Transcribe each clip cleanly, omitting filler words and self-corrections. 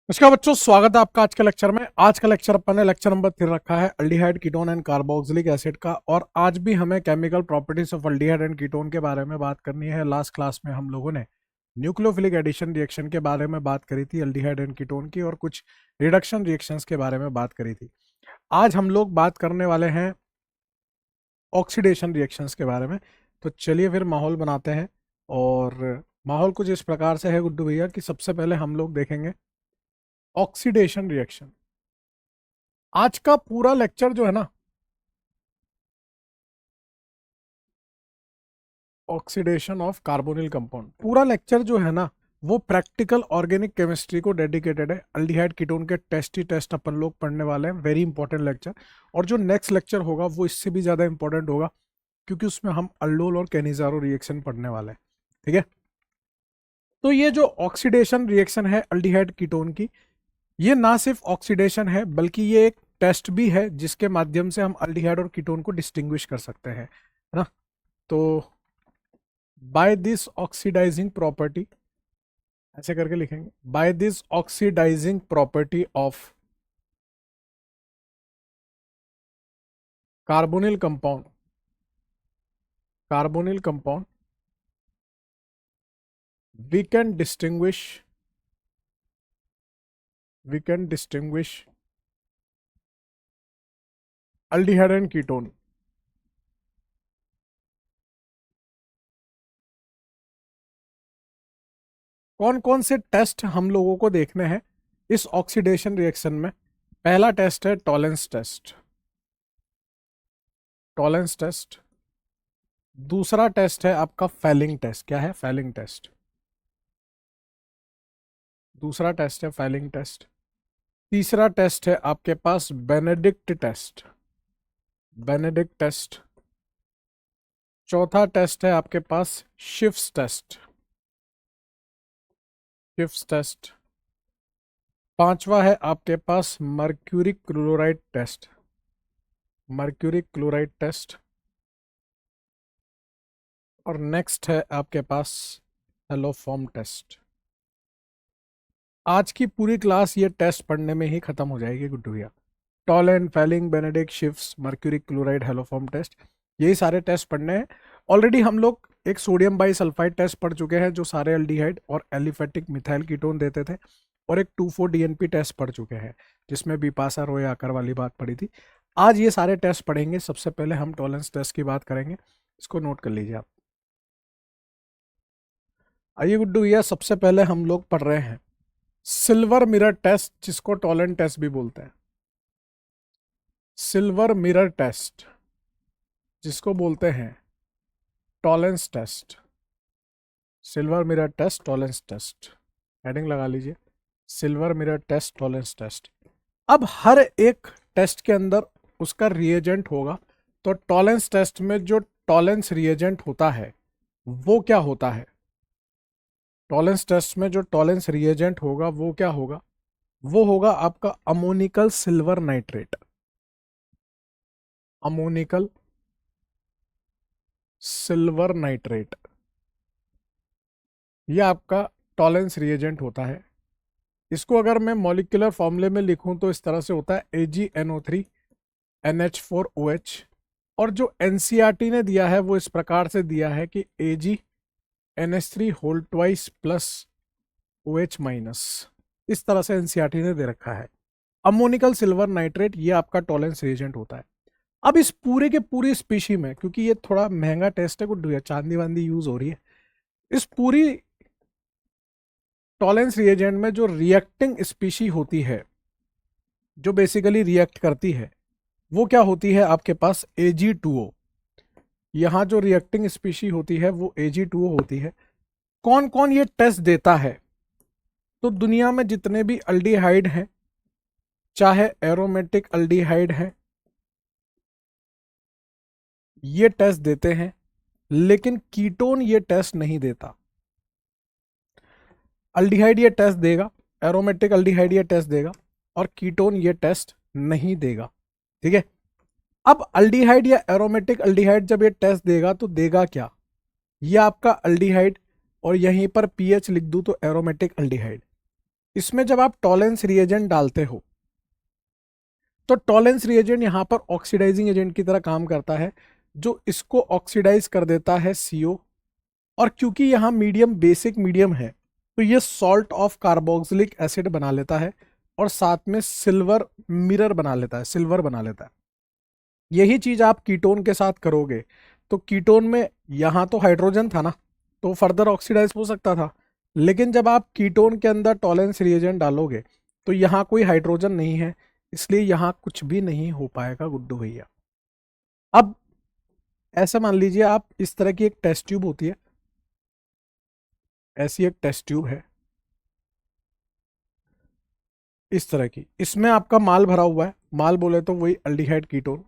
नमस्कार बच्चों, स्वागत है आपका आज के लेक्चर में। आज का लेक्चर अपन ने लेक्चर नंबर 3 रखा है aldehyde ketone and carboxylic acid का। और आज भी हमें chemical properties of aldehyde and ketone के बारे में बात करनी है। लास्ट क्लास में हम लोगों ने न्यूक्लियोफिलिक एडिशन रिएक्शन के बारे में बात करी थी अल्डिहाइड एंड कीटोन की, और कुछ रिडक्शन रिएक्शंस के बारे में बात करी थी। आज हम लोग बात करने वाले हैं ऑक्सीडेशन रिएक्शंस के बारे में। तो चलिए फिर माहौल बनाते हैं। और माहौल कुछ इस प्रकार से है गुड्डू भैया कि सबसे पहले हम लोग देखेंगे ऑक्सीडेशन रिएक्शन। आज का पूरा लेक्चर जो है ना, ऑक्सीडेशन ऑफ कार्बोनिल कंपाउंड, पूरा लेक्चर जो है ना वो प्रैक्टिकल ऑर्गेनिक केमिस्ट्री को डेडिकेटेड है। अल्डिहाइड कीटोन के टेस्ट ही टेस्ट अपन लोग पढ़ने वाले हैं। Very important lecture. और जो नेक्स्ट लेक्चर होगा वो इससे भी ज़्यादा इंपॉर्टेंट होगा, क्योंकि उसमें हम अल्डोल और कैनिजारो रिएक्शन पढ़ने वाले हैं। ठीक है, तो ये जो ऑक्सीडेशन रिएक्शन है अल्डिहाइड कीटोन की, ये ना सिर्फ ऑक्सीडेशन है बल्कि ये एक टेस्ट भी है जिसके माध्यम से हम अल्डिहाइड और कीटोन को डिस्टिंग्विश कर सकते हैं, है ना। तो बाय दिस ऑक्सीडाइजिंग प्रॉपर्टी, ऐसे करके लिखेंगे, by this oxidising property of carbonyl compound, carbonyl compound we can distinguish we can distinguish aldehyde and ketone। कौन कौन से टेस्ट हम लोगों को देखने हैं इस ऑक्सीडेशन रिएक्शन में? पहला टेस्ट है टॉलेंस टेस्ट, टॉलेंस टेस्ट। दूसरा टेस्ट है आपका फैलिंग टेस्ट। क्या है? Fehling test. दूसरा टेस्ट है फैलिंग टेस्ट। तीसरा टेस्ट है आपके पास बेनेडिक्ट टेस्ट, बेनेडिक्ट टेस्ट। चौथा टेस्ट है आपके पास शिफ्स टेस्ट, शिफ्स टेस्ट। पांचवा है आपके पास mercury chloride test, mercury chloride test. और नेक्स्ट है आपके पास हेलोफॉर्म टेस्ट। आज की पूरी क्लास ये टेस्ट पढ़ने में ही खत्म हो जाएगी गुड्डू भैया। Tollens, Fehling, Benedict, Schiff's, mercury chloride, haloform test, यही सारे टेस्ट पढ़ने हैं। ऑलरेडी हम लोग एक सोडियम बाइसल्फाइड टेस्ट पढ़ चुके हैं जो सारे एल्डिहाइड और एलिफेटिक मिथाइल कीटोन देते थे, और एक 2,4-DNP टेस्ट पढ़ चुके हैं जिसमें बिपाशा रॉय आकर वाली बात पड़ी थी। आज ये सारे टेस्ट पढ़ेंगे। सबसे पहले हम टॉलेंस टेस्ट की बात करेंगे, इसको नोट कर लीजिए आप। आइए गुड्डू भैया, सबसे पहले हम लोग पढ़ रहे हैं सिल्वर मिरर टेस्ट, जिसको टॉलेंट टेस्ट भी बोलते हैं। सिल्वर मिरर टेस्ट, जिसको बोलते हैं Tollens test. Silver mirror test, Tollens test, heading लगा लीजिए, silver mirror test, Tollens test. अब हर एक टेस्ट के अंदर उसका रिएजेंट होगा। तो टॉलेंस टेस्ट में जो टॉलेंस रिएजेंट होता है वो क्या होता है? टॉलेंस टेस्ट में जो टॉलेंस रिएजेंट होगा वो क्या होगा? वो होगा आपका ammoniacal silver nitrate, ammoniacal silver nitrate. ये आपका टॉलेंस रिएजेंट होता है। इसको अगर मैं मॉलिक्यूलर फॉर्मूले में लिखूं तो इस तरह से होता है AgNO3NH4OH। और जो एनसीईआरटी ने दिया है वो इस प्रकार से दिया है कि AgNH3 whole twice plus OH minus. इस तरह से एनसीईआरटी ने दे रखा है। अमोनिकल सिल्वर नाइट्रेट ये आपका टॉलेंस रिएजेंट होता है। अब इस पूरे के पूरी स्पीशी में, क्योंकि ये थोड़ा महंगा टेस्ट है गुड्डू, चांदी वांदी यूज हो रही है, इस पूरी टॉलेंस रिएजेंट में जो रिएक्टिंग स्पीशी होती है, जो बेसिकली रिएक्ट करती है, वो क्या होती है आपके पास? Ag2O। यहाँ जो रिएक्टिंग स्पीशी होती है वो Ag2O होती है। कौन कौन ये टेस्ट देता है? तो दुनिया में जितने भी अल्डिहाइड हैं, चाहे एरोमेटिक अल्डिहाइड हैं, ये टेस्ट देते हैं, लेकिन कीटोन ये टेस्ट नहीं देता। अल्डिहाइड ये टेस्ट देगा, एरोमेटिक अल्डिहाइड ये टेस्ट देगा, और कीटोन ये टेस्ट नहीं देगा। ठीक है, अब अल्डिहाइड या एरोमेटिक अल्डिहाइड जब ये टेस्ट देगा तो देगा क्या? ये आपका अल्डिहाइड, और यहीं पर पीएच लिख दूं तो एरोमेटिक अल्डिहाइड। इसमें जब आप टॉलेंस रिएजेंट डालते हो तो टॉलेंस रिएजेंट यहाँ पर ऑक्सीडाइजिंग एजेंट की तरह काम करता है, जो इसको ऑक्सीडाइज कर देता है CO। और क्योंकि यहाँ मीडियम बेसिक मीडियम है तो ये सॉल्ट ऑफ कार्बोक्सिलिक एसिड बना लेता है और साथ में सिल्वर मिरर बना लेता है, सिल्वर बना लेता है। यही चीज आप कीटोन के साथ करोगे तो कीटोन में यहाँ तो हाइड्रोजन था ना, तो फर्दर ऑक्सीडाइज हो सकता था, लेकिन जब आप कीटोन के अंदर टॉलेंस रिएजेंट डालोगे तो यहाँ कोई हाइड्रोजन नहीं है, इसलिए यहाँ कुछ भी नहीं हो पाएगा गुड्डू भैया। अब ऐसा मान लीजिए आप इस तरह की एक टेस्ट ट्यूब होती है, ऐसी एक टेस्ट ट्यूब है इस तरह की, इसमें आपका माल भरा हुआ है, माल बोले तो वही अल्डिहाइड कीटोन,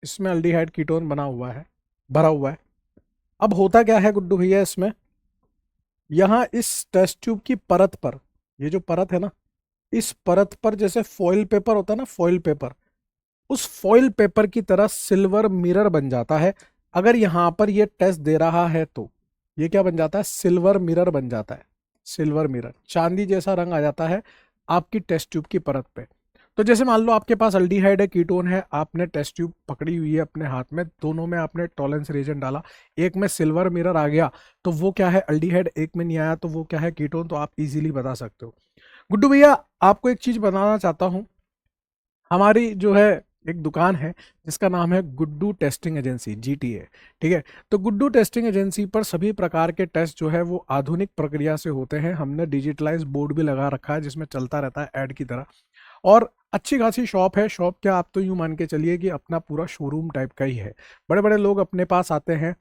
इसमें अल्डिहाइड कीटोन बना हुआ है, भरा हुआ है। अब होता क्या है गुड्डू भैया, इसमें यहां इस टेस्ट ट्यूब की परत पर, ये जो परत है ना, इस परत पर जैसे फॉइल पेपर होता है ना, फॉइल पेपर, उस फॉइल पेपर की तरह सिल्वर मिरर बन जाता है। अगर यहां पर ये टेस्ट दे रहा है तो ये क्या बन जाता है, सिल्वर मिरर बन जाता है, सिल्वर मिरर, चांदी जैसा रंग आ जाता है आपकी टेस्ट ट्यूब की परत पे। तो जैसे मान लो आपके पास अल्डिहाइड है, कीटोन है, आपने टेस्ट ट्यूब पकड़ी हुई है अपने हाथ में, दोनों में आपने टॉलेंस रिएजेंट डाला, एक में सिल्वर मिरर आ गया तो वो क्या है अल्डिहाइड, एक में नहीं आया तो वो क्या है कीटोन, तो आप इजीली बता सकते हो। गुड्डू भैया आपको एक चीज बताना चाहता हूं, हमारी जो है एक दुकान है जिसका नाम है गुड्डू टेस्टिंग एजेंसी, GTA। ठीक है, तो गुड्डू टेस्टिंग एजेंसी पर सभी प्रकार के टेस्ट जो है वो आधुनिक प्रक्रिया से होते हैं। हमने डिजिटलाइज बोर्ड भी लगा रखा है जिसमें चलता रहता है ऐड की तरह, और अच्छी खासी शॉप है। शॉप क्या, आप तो यूं मान के चलिए कि अपना पूरा शोरूम टाइप का ही है, बड़े बड़े लोग अपने पास आते हैं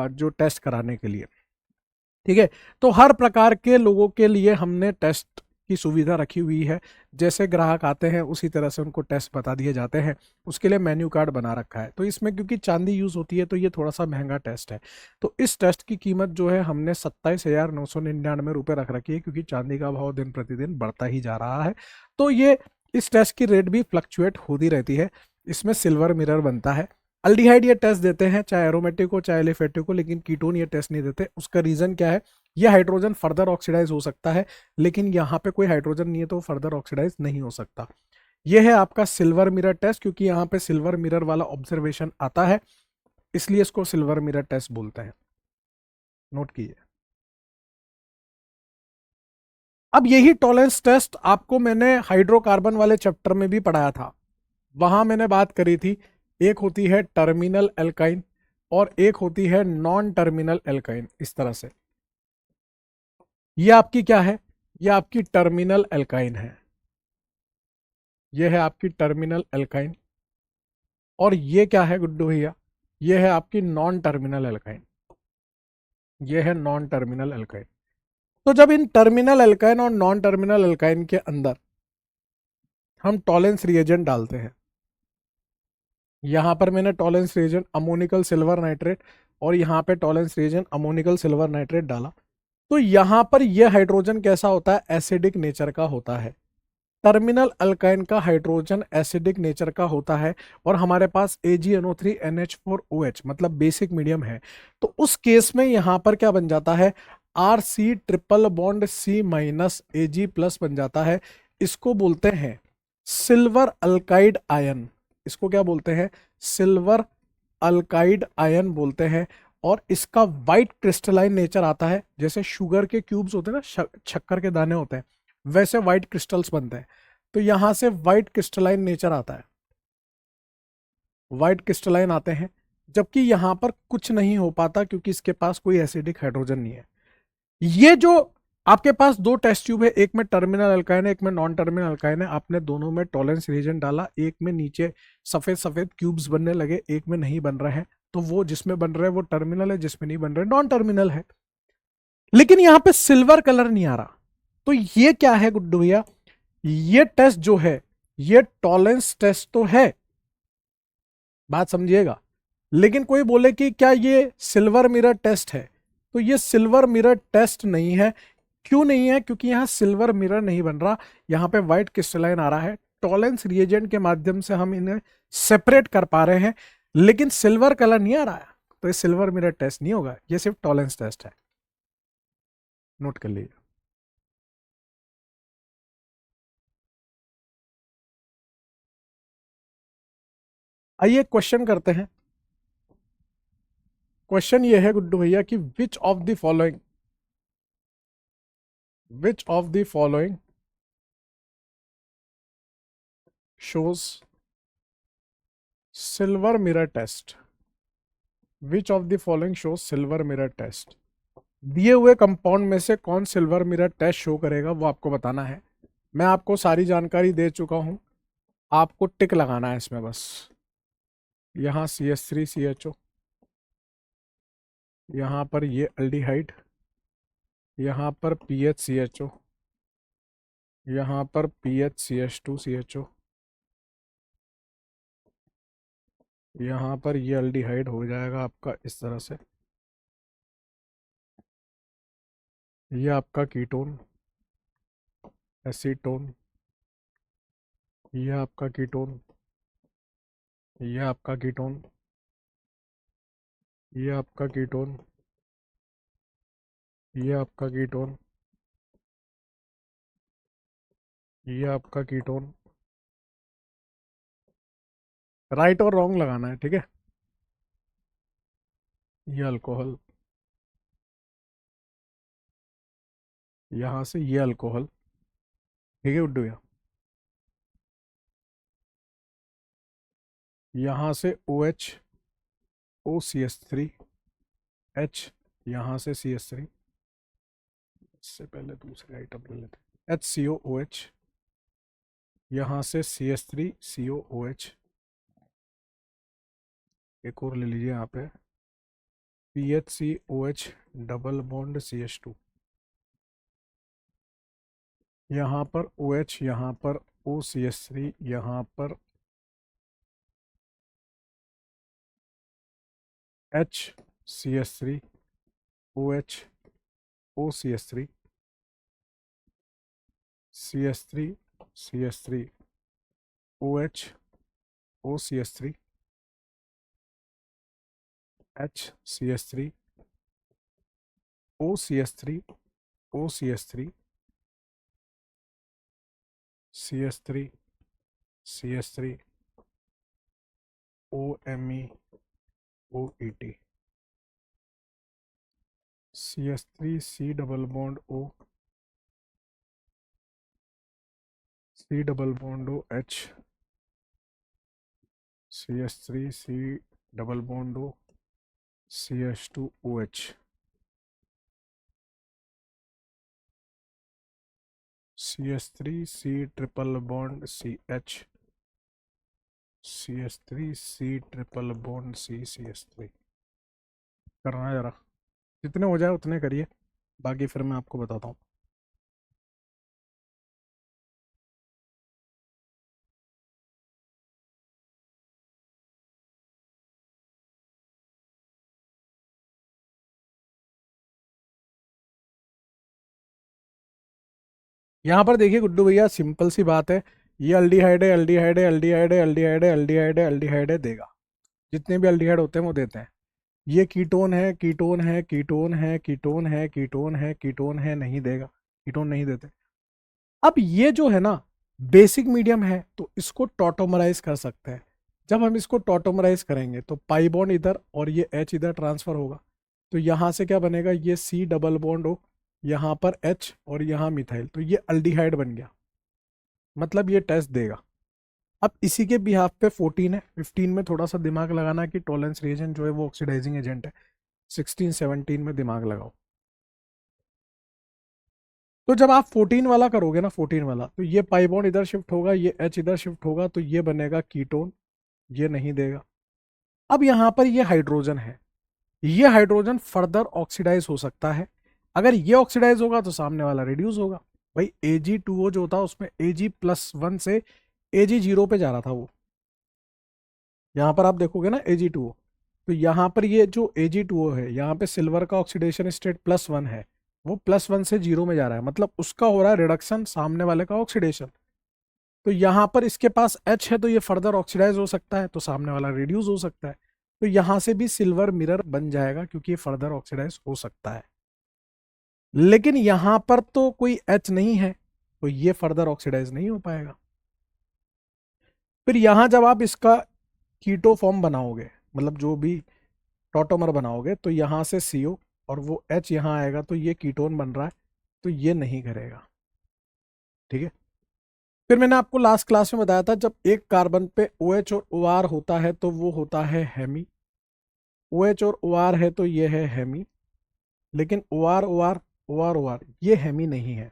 जो टेस्ट कराने के लिए। ठीक है, तो हर प्रकार के लोगों के लिए हमने टेस्ट की सुविधा रखी हुई है, जैसे ग्राहक आते हैं उसी तरह से उनको टेस्ट बता दिए जाते हैं, उसके लिए मेन्यू कार्ड बना रखा है। तो इसमें क्योंकि चांदी यूज होती है तो ये थोड़ा सा महंगा टेस्ट है, तो इस टेस्ट की कीमत जो है हमने 27,999 रुपये रख रखी है, क्योंकि चांदी का भाव दिन प्रतिदिन बढ़ता ही जा रहा है। तो ये इस टेस्ट की रेट भी फ्लक्चुएट होती रहती है। इसमें सिल्वर मिरर बनता है। अल्डिहाइड ये टेस्ट देते हैं, चाहे एरोमेटिक हो चाहे एलिफेटिक हो, लेकिन कीटोन ये टेस्ट नहीं देते। उसका रीजन क्या है, ये हाइड्रोजन फर्दर ऑक्सीडाइज हो सकता है, लेकिन यहाँ पे कोई हाइड्रोजन नहीं है तो फर्दर ऑक्सीडाइज नहीं हो सकता। ये है आपका सिल्वर मिरर टेस्ट, क्योंकि यहाँ पे सिल्वर मिरर वाला ऑब्जर्वेशन आता है, इसलिए इसको सिल्वर मिरर टेस्ट बोलते हैं। नोट कीजिए। अब यही टॉलरेंस टेस्ट आपको मैंने हाइड्रोकार्बन वाले चैप्टर में भी पढ़ाया था। वहां मैंने बात करी थी, एक होती है टर्मिनल एल्काइन और एक होती है नॉन टर्मिनल एल्काइन, इस तरह से। ये आपकी क्या है, ये आपकी टर्मिनल एल्काइन है, ये है आपकी टर्मिनल एल्काइन। और ये क्या है गुड्डू भैया, ये है आपकी नॉन टर्मिनल एल्काइन, ये है नॉन टर्मिनल एल्काइन। तो जब इन टर्मिनल एल्काइन और नॉन टर्मिनल एल्काइन के अंदर हम टॉलेंस रिएजेंट डालते हैं, यहां पर मैंने Tollens reagent ammoniacal silver nitrate और यहां पे Tollens reagent ammoniacal silver nitrate डाला, तो यहां पर यह हाइड्रोजन कैसा होता है, एसिडिक नेचर का होता है। टर्मिनल अल्काइन का हाइड्रोजन एसिडिक नेचर का होता है और हमारे पास AgNO3NH4OH मतलब बेसिक मीडियम है। तो उस केस में यहां पर क्या बन जाता है, RC triple bond C- Ag+ बन जाता है। इसको बोलते हैं सिल्वर अल्काइड आयन, इसको क्या बोलते हैं, सिल्वर अल्काइड आयन बोलते हैं। और इसका वाइट क्रिस्टलाइन नेचर आता है, जैसे शुगर के क्यूब्स होते हैं ना, शक्कर के दाने होते हैं, वैसे व्हाइट क्रिस्टल्स बनते हैं। तो यहां से व्हाइट क्रिस्टलाइन नेचर आता है, व्हाइट क्रिस्टलाइन आते हैं, जबकि यहां पर कुछ नहीं हो पाता क्योंकि इसके पास कोई एसिडिक हाइड्रोजन नहीं है। ये जो आपके पास दो टेस्ट ट्यूब है, एक में टर्मिनल अल्काइन है, एक में नॉन टर्मिनल अल्काइन है, आपने दोनों में टॉलेंस रिएजेंट डाला, एक में नीचे सफेद सफेद क्यूब्स बनने लगे, एक में नहीं बन रहे हैं, तो वो जिसमें बन रहे हैं वो टर्मिनल है, जिसमें नहीं बन रहे नॉन टर्मिनल है। लेकिन यहां पे सिल्वर कलर नहीं आ रहा, तो ये क्या है गुड्डू भैया, ये टेस्ट जो है ये टॉलेंस टेस्ट तो है, बात समझिएगा। लेकिन कोई बोले कि क्या ये सिल्वर मिरर टेस्ट है, तो ये सिल्वर मिरर टेस्ट नहीं है। क्यों नहीं है, क्योंकि यहां सिल्वर मिरर नहीं बन रहा, यहां पे व्हाइट क्रिस्टलाइन आ रहा है। टॉलेंस रिएजेंट के माध्यम से हम इन्हें सेपरेट कर पा रहे हैं, लेकिन सिल्वर कलर नहीं आ रहा है, तो ये सिल्वर मिरर टेस्ट नहीं होगा, ये सिर्फ टॉलेंस टेस्ट है। नोट कर लीजिए। आइए क्वेश्चन करते हैं। क्वेश्चन ये है गुड्डू भैया कि which of the following shows silver mirror test। Which of the following shows silver mirror test. दिए हुए कंपाउंड में से कौन सिल्वर मिरर टेस्ट शो करेगा वो आपको बताना है। मैं आपको सारी जानकारी दे चुका हूं, आपको टिक लगाना है इसमें बस। यहाँ CH3CHO, यहाँ पर ये अल्डिहाइड, यहाँ पर PHCHO, यहाँ पर PHCH2CHO, यहाँ पर ये अल्डिहाइड हो जाएगा आपका इस तरह से। ये आपका कीटोन, एसीटोन, ये आपका कीटोन, ये आपका कीटोन, ये आपका कीटोन, ये आपका कीटोन, ये आपका कीटोन। राइट और रॉन्ग लगाना है, ठीक है। ये अल्कोहल, यहां से ये अल्कोहल, ठीक है उड्डू भैया। यहां से OH, OCH3, H, यहां से CH3। इससे पहले दूसरे आइटम ले लेते हैं। HCOOH, यहाँ से CH3COOH। एक और ले लीजिए यहाँ पे PHCOH डबल बॉन्ड CH2। यहाँ पर OH, यहाँ पर OCH3, यहाँ पर HCH3, OH, OCH3, CH3, CH3, OH, OCH3, HCH3, OCH3, OCH3, CH3, CH3, OMe, OET, CH3, C double bond O, C double bond O, H, CH3, C double bond O, CH2OH, CH3, C triple bond CH, CH3, C triple bond CH3। करना है जरा, जितने हो जाए उतने करिए, बाकी फिर मैं आपको बताता हूँ। यहाँ पर देखिए गुड्डू भैया, सिंपल सी बात है। ये अल्डिहाइड है, अल्डिहाइड है, अल्डिहाइड है, अल्डिहाइड है, अल्डिहाइड है, अल्डिहाइड है, देगा। जितने भी अल्डिहाइड होते हैं वो देते हैं। ये कीटोन है, कीटोन है, कीटोन है, कीटोन है, कीटोन है, कीटोन है, नहीं देगा, कीटोन नहीं देते। अब ये जो है ना बेसिक मीडियम है, तो इसको टॉटोमराइज कर सकते हैं। जब हम इसको टॉटोमराइज करेंगे तो पाई बॉन्ड इधर और ये H इधर ट्रांसफर होगा। तो यहाँ से क्या बनेगा, ये C डबल बॉन्ड O, यहाँ पर H और यहाँ मिथाइल, तो ये अल्डिहाइड बन गया। मतलब ये टेस्ट देगा। अब इसी के बिहाफ पे 14 है, 15 में थोड़ा सा दिमाग लगाना कि टॉलरेंस रिएजेंट जो है वो ऑक्सीडाइजिंग एजेंट है। 16 17 में दिमाग लगाओ। तो जब आप 14 वाला करोगे ना, 14 वाला, तो ये पाई बॉन्ड इधर शिफ्ट होगा, ये H इधर शिफ्ट होगा, तो ये बनेगा कीटोन, ये नहीं देगा। अब यहाँ पर ये हाइड्रोजन है, ये हाइड्रोजन फर्दर ऑक्सीडाइज हो सकता है। अगर ये ऑक्सीडाइज होगा तो सामने वाला रिड्यूस होगा। भाई Ag2O जो होता है उसमें Ag+1 से Ag0 पे जा रहा था वो। यहाँ पर आप देखोगे ना Ag2O, तो यहाँ पर ये जो Ag2O है, यहाँ पे सिल्वर का ऑक्सीडेशन स्टेट +1 है, वो +1 से 0 में जा रहा है, मतलब उसका हो रहा है रिडक्शन, सामने वाले का ऑक्सीडेशन। तो यहाँ पर इसके पास H है, तो ये फर्दर ऑक्सीडाइज हो सकता है, तो सामने वाला रिड्यूस हो सकता है। तो यहाँ से भी सिल्वर मिरर बन जाएगा, क्योंकि ये फर्दर ऑक्सीडाइज हो सकता है। लेकिन यहाँ पर तो कोई H नहीं है, तो ये फर्दर ऑक्सीडाइज नहीं हो पाएगा। फिर यहाँ जब आप इसका कीटो फॉर्म बनाओगे, मतलब जो भी टॉटोमर बनाओगे, तो यहाँ से CO और वो H यहाँ आएगा, तो ये कीटोन बन रहा है, तो ये नहीं करेगा। ठीक है। फिर मैंने आपको लास्ट क्लास में बताया था, जब एक कार्बन पे OH और OR होता है तो वो होता है हेमी। OH और OR है तो ये है हेमी, लेकिन OR OR OR OR ये हेमी नहीं है।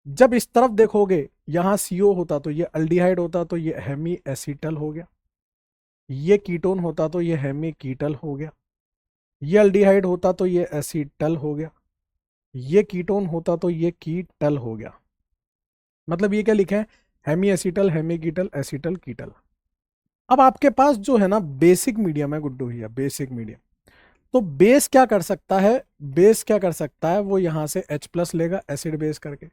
जब इस तरफ देखोगे, यहाँ CO होता तो ये अल्डिहाइड होता, तो ये हेमी एसीटल हो गया। ये कीटोन होता तो ये हेमी कीटल हो गया। ये अल्डिहाइड होता तो ये एसीटल हो गया। ये कीटोन होता तो ये कीटल हो गया। मतलब ये क्या लिखे हैं, हेमी एसीटल, हेमी कीटल, एसीटल कीटल। अब आपके पास जो है ना बेसिक मीडियम है गुड्डू भैया, बेसिक मीडियम। तो बेस क्या कर सकता है, बेस क्या कर सकता है, वो यहाँ से H+ लेगा एसिड बेस करके,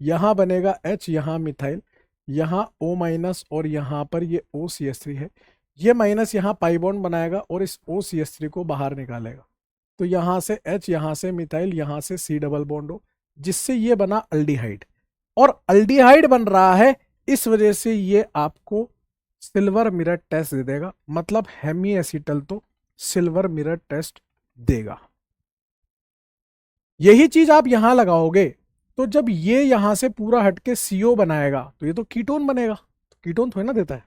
यहाँ बनेगा H, यहाँ मिथाइल, यहाँ O- और यहाँ पर ये OCH3 है, ये माइनस यहाँ पाई बॉन्ड बनाएगा और इस OCH3 को बाहर निकालेगा। तो यहाँ से H, यहाँ से मिथाइल, यहाँ से C डबल बॉन्ड हो, जिससे ये बना अल्डिहाइड। और अल्डिहाइड बन रहा है, इस वजह से ये आपको सिल्वर मिरर टेस्ट दे देगा, मतलब हेमी एसिटल तो सिल्वर मिरर टेस्ट देगा। यही चीज आप यहां लगाओगे, तो जब ये यहां से पूरा हटके CO बनाएगा तो ये तो कीटोन बनेगा, तो कीटोन थोड़ी ना देता है,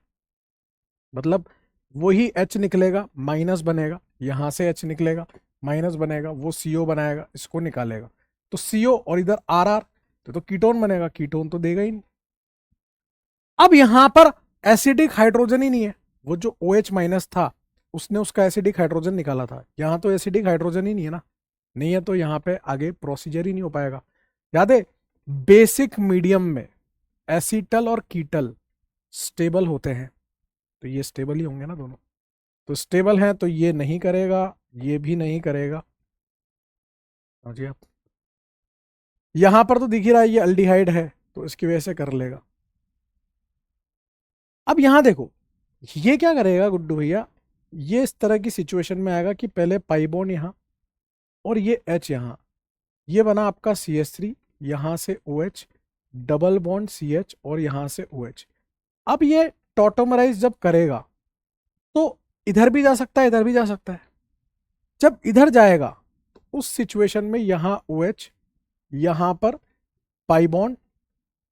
मतलब वही H निकलेगा, माइनस बनेगा, यहां से H निकलेगा, माइनस बनेगा, वो CO बनाएगा, इसको निकालेगा, तो CO और इधर RR, तो कीटोन बनेगा, कीटोन तो देगा ही नहीं। अब यहां पर एसिडिक हाइड्रोजन ही नहीं है, वो जो OH- था उसने उसका एसिडिक हाइड्रोजन निकाला था, यहां तो एसिडिक हाइड्रोजन ही नहीं है ना, नहीं है तो यहां पे आगे प्रोसीजर ही नहीं हो पाएगा। याद है, बेसिक मीडियम में एसिटल और कीटल स्टेबल होते हैं, तो ये स्टेबल ही होंगे ना दोनों, तो स्टेबल हैं तो ये नहीं करेगा, ये भी नहीं करेगा। समझिए आप, यहां पर तो दिख ही रहा है ये अल्डिहाइड है, तो इसकी वजह से कर लेगा। अब यहां देखो, ये क्या करेगा गुड्डू भैया, ये इस तरह की सिचुएशन में आएगा कि पहले पाई बॉन्ड यहां और ये H यहां, ये बना आपका CH3, यहां से OH, डबल बॉन्ड CH और यहां से OH। अब ये टॉटोमराइज जब करेगा तो इधर भी जा सकता है, इधर भी जा सकता है। जब इधर जाएगा तो उस सिचुएशन में यहां OH, यहां पर पाई बॉन्ड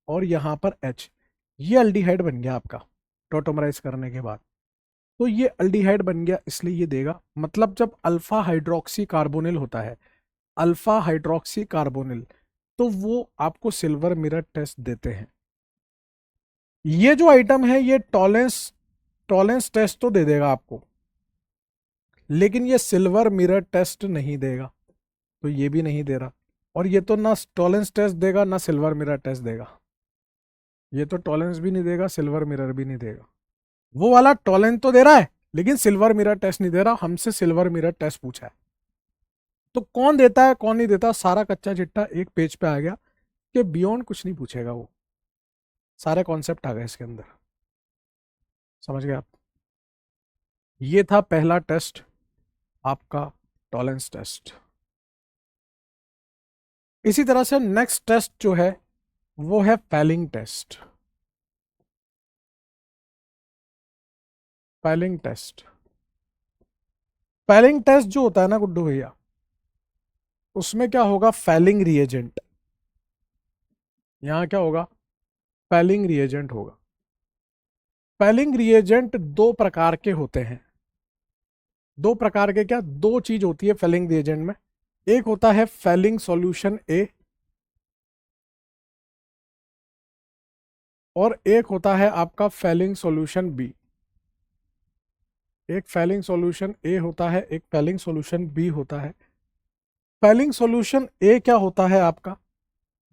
और यहां पर H, ये अल्डिहाइड बन गया आपका टॉटोमराइज करने के बाद। तो ये अल्डिहाइड बन गया, इसलिए ये देगा। मतलब जब अल्फा हाइड्रोक्सी कार्बोनिल होता है, अल्फा हाइड्रोक्सी कार्बोनिल, तो वो आपको सिल्वर मिरर टेस्ट देते हैं। ये जो आइटम है ये टॉलेंस टेस्ट तो दे देगा आपको, लेकिन ये सिल्वर मिरर टेस्ट नहीं देगा, तो ये भी नहीं दे रहा। और ये तो ना टॉलेंस टेस्ट देगा ना सिल्वर मिरर टेस्ट देगा, ये तो टॉलेंस भी नहीं देगा, सिल्वर मिरर भी नहीं देगा। वो वाला टॉलेंस तो दे रहा है लेकिन सिल्वर मिरर टेस्ट नहीं दे रहा, हमसे सिल्वर मिरर टेस्ट पूछा है। तो कौन देता है कौन नहीं देता, सारा कच्चा चिट्ठा एक पेज पे आ गया, कि बियॉन्ड कुछ नहीं पूछेगा, वो सारे कॉन्सेप्ट आ गए इसके अंदर। समझ गए आप, ये था पहला टेस्ट आपका, टॉलेंस टेस्ट। इसी तरह से नेक्स्ट टेस्ट जो है वो है Fehling test. Fehling test, Fehling test जो होता है ना गुड्डू भैया, उसमें क्या होगा, फैलिंग रिएजेंट, यहां क्या होगा, फैलिंग रिएजेंट होगा। फैलिंग रिएजेंट दो प्रकार के होते हैं, दो प्रकार के क्या, दो चीज होती है फैलिंग रिएजेंट में। एक होता है फैलिंग सॉल्यूशन ए, और एक होता है आपका फैलिंग सॉल्यूशन बी। एक फैलिंग सॉल्यूशन ए होता है, एक फैलिंग सॉल्यूशन बी होता है। फैलिंग सॉल्यूशन ए क्या होता है आपका,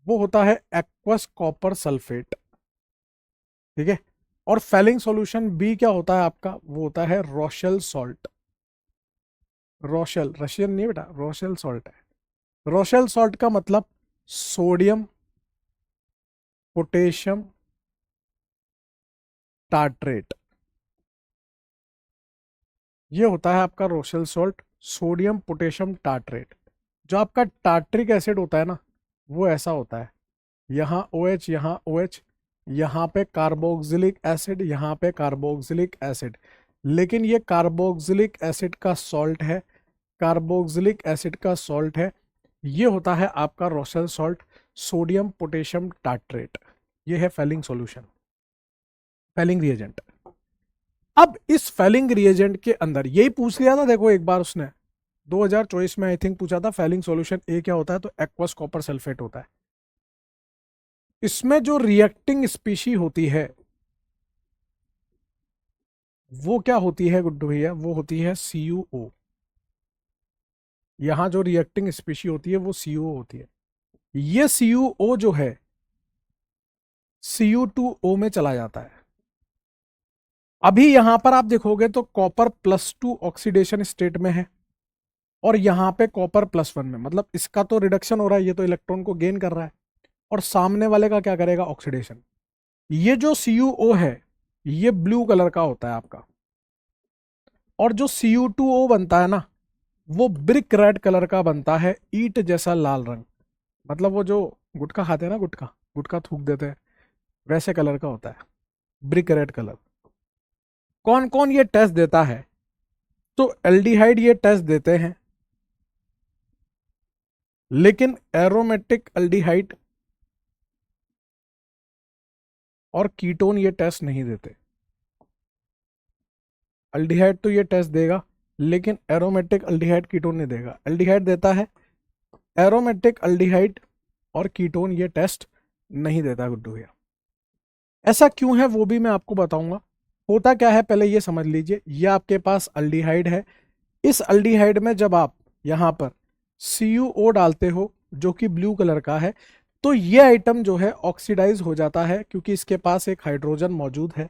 वो होता है एक्वस कॉपर सल्फेट, ठीक है। और फैलिंग सॉल्यूशन बी क्या होता है आपका, वो होता है रोशेल सॉल्ट। रोशेल, रशियन नहीं बेटा, रोशेल सॉल्ट है। रोशेल सॉल्ट का मतलब सोडियम पोटेशियम टार्ट्रेट, ये होता है आपका Rochelle salt, sodium potassium tartrate. जो आपका टार्ट्रिक एसिड होता है ना, वो ऐसा होता है, यहाँ OH, यहाँ OH, यहाँ पे कार्बोक्सिलिक एसिड, यहाँ पे कार्बोक्सिलिक एसिड। लेकिन ये कार्बोक्सिलिक एसिड का सॉल्ट है, कार्बोक्सिलिक एसिड का सॉल्ट है। ये होता है आपका Rosell salt, sodium potassium tartrate. ये है फेलिंग सॉल्यूशन, फेलिंग रिएजेंट। अब इस फेलिंग रिएजेंट के अंदर यही पूछ लिया था, देखो एक बार उसने 2024 में आई थिंक पूछा था, फेलिंग सॉल्यूशन ए क्या होता है, तो एक्वस कॉपर सल्फेट होता है। इसमें जो रिएक्टिंग स्पीशी होती है वो क्या होती है गुड्डू भैया, वो होती है CuO। यहां जो रिएक्टिंग स्पीशी होती है वो CuO होती है। ये CuO जो है Cu2O में चला जाता है। अभी यहां पर आप देखोगे तो कॉपर +2 ऑक्सीडेशन स्टेट में है और यहां पे कॉपर +1 में, मतलब इसका तो रिडक्शन हो रहा है, ये तो इलेक्ट्रॉन को गेन कर रहा है, और सामने वाले का क्या करेगा, ऑक्सीडेशन। ये जो CuO है ये ब्लू कलर का होता है आपका, और जो Cu2O बनता है ना वो ब्रिक रेड कलर का बनता है, ईट जैसा लाल रंग। मतलब वो जो गुटखा खाते हैं ना, गुटखा गुटखा थूक देते हैं, वैसे कलर का होता है, ब्रिक रेड कलर। कौन कौन ये टेस्ट देता है, तो एल्डिहाइड ये टेस्ट देते हैं, लेकिन एरोमेटिक एल्डिहाइड और कीटोन ये टेस्ट नहीं देते। एल्डिहाइड तो ये टेस्ट देगा, लेकिन एरोमेटिक एल्डिहाइड कीटोन नहीं देगा। एल्डिहाइड देता है, एरोमेटिक एल्डिहाइड और कीटोन ये टेस्ट नहीं देता गुड्डू भैया। ऐसा क्यों है वो भी मैं आपको बताऊंगा। होता क्या है पहले ये समझ लीजिए, ये आपके पास अल्डिहाइड है। इस अल्डिहाइड में जब आप यहां पर CuO डालते हो जो कि ब्लू कलर का है, तो ये आइटम जो है ऑक्सीडाइज हो जाता है, क्योंकि इसके पास एक हाइड्रोजन मौजूद है,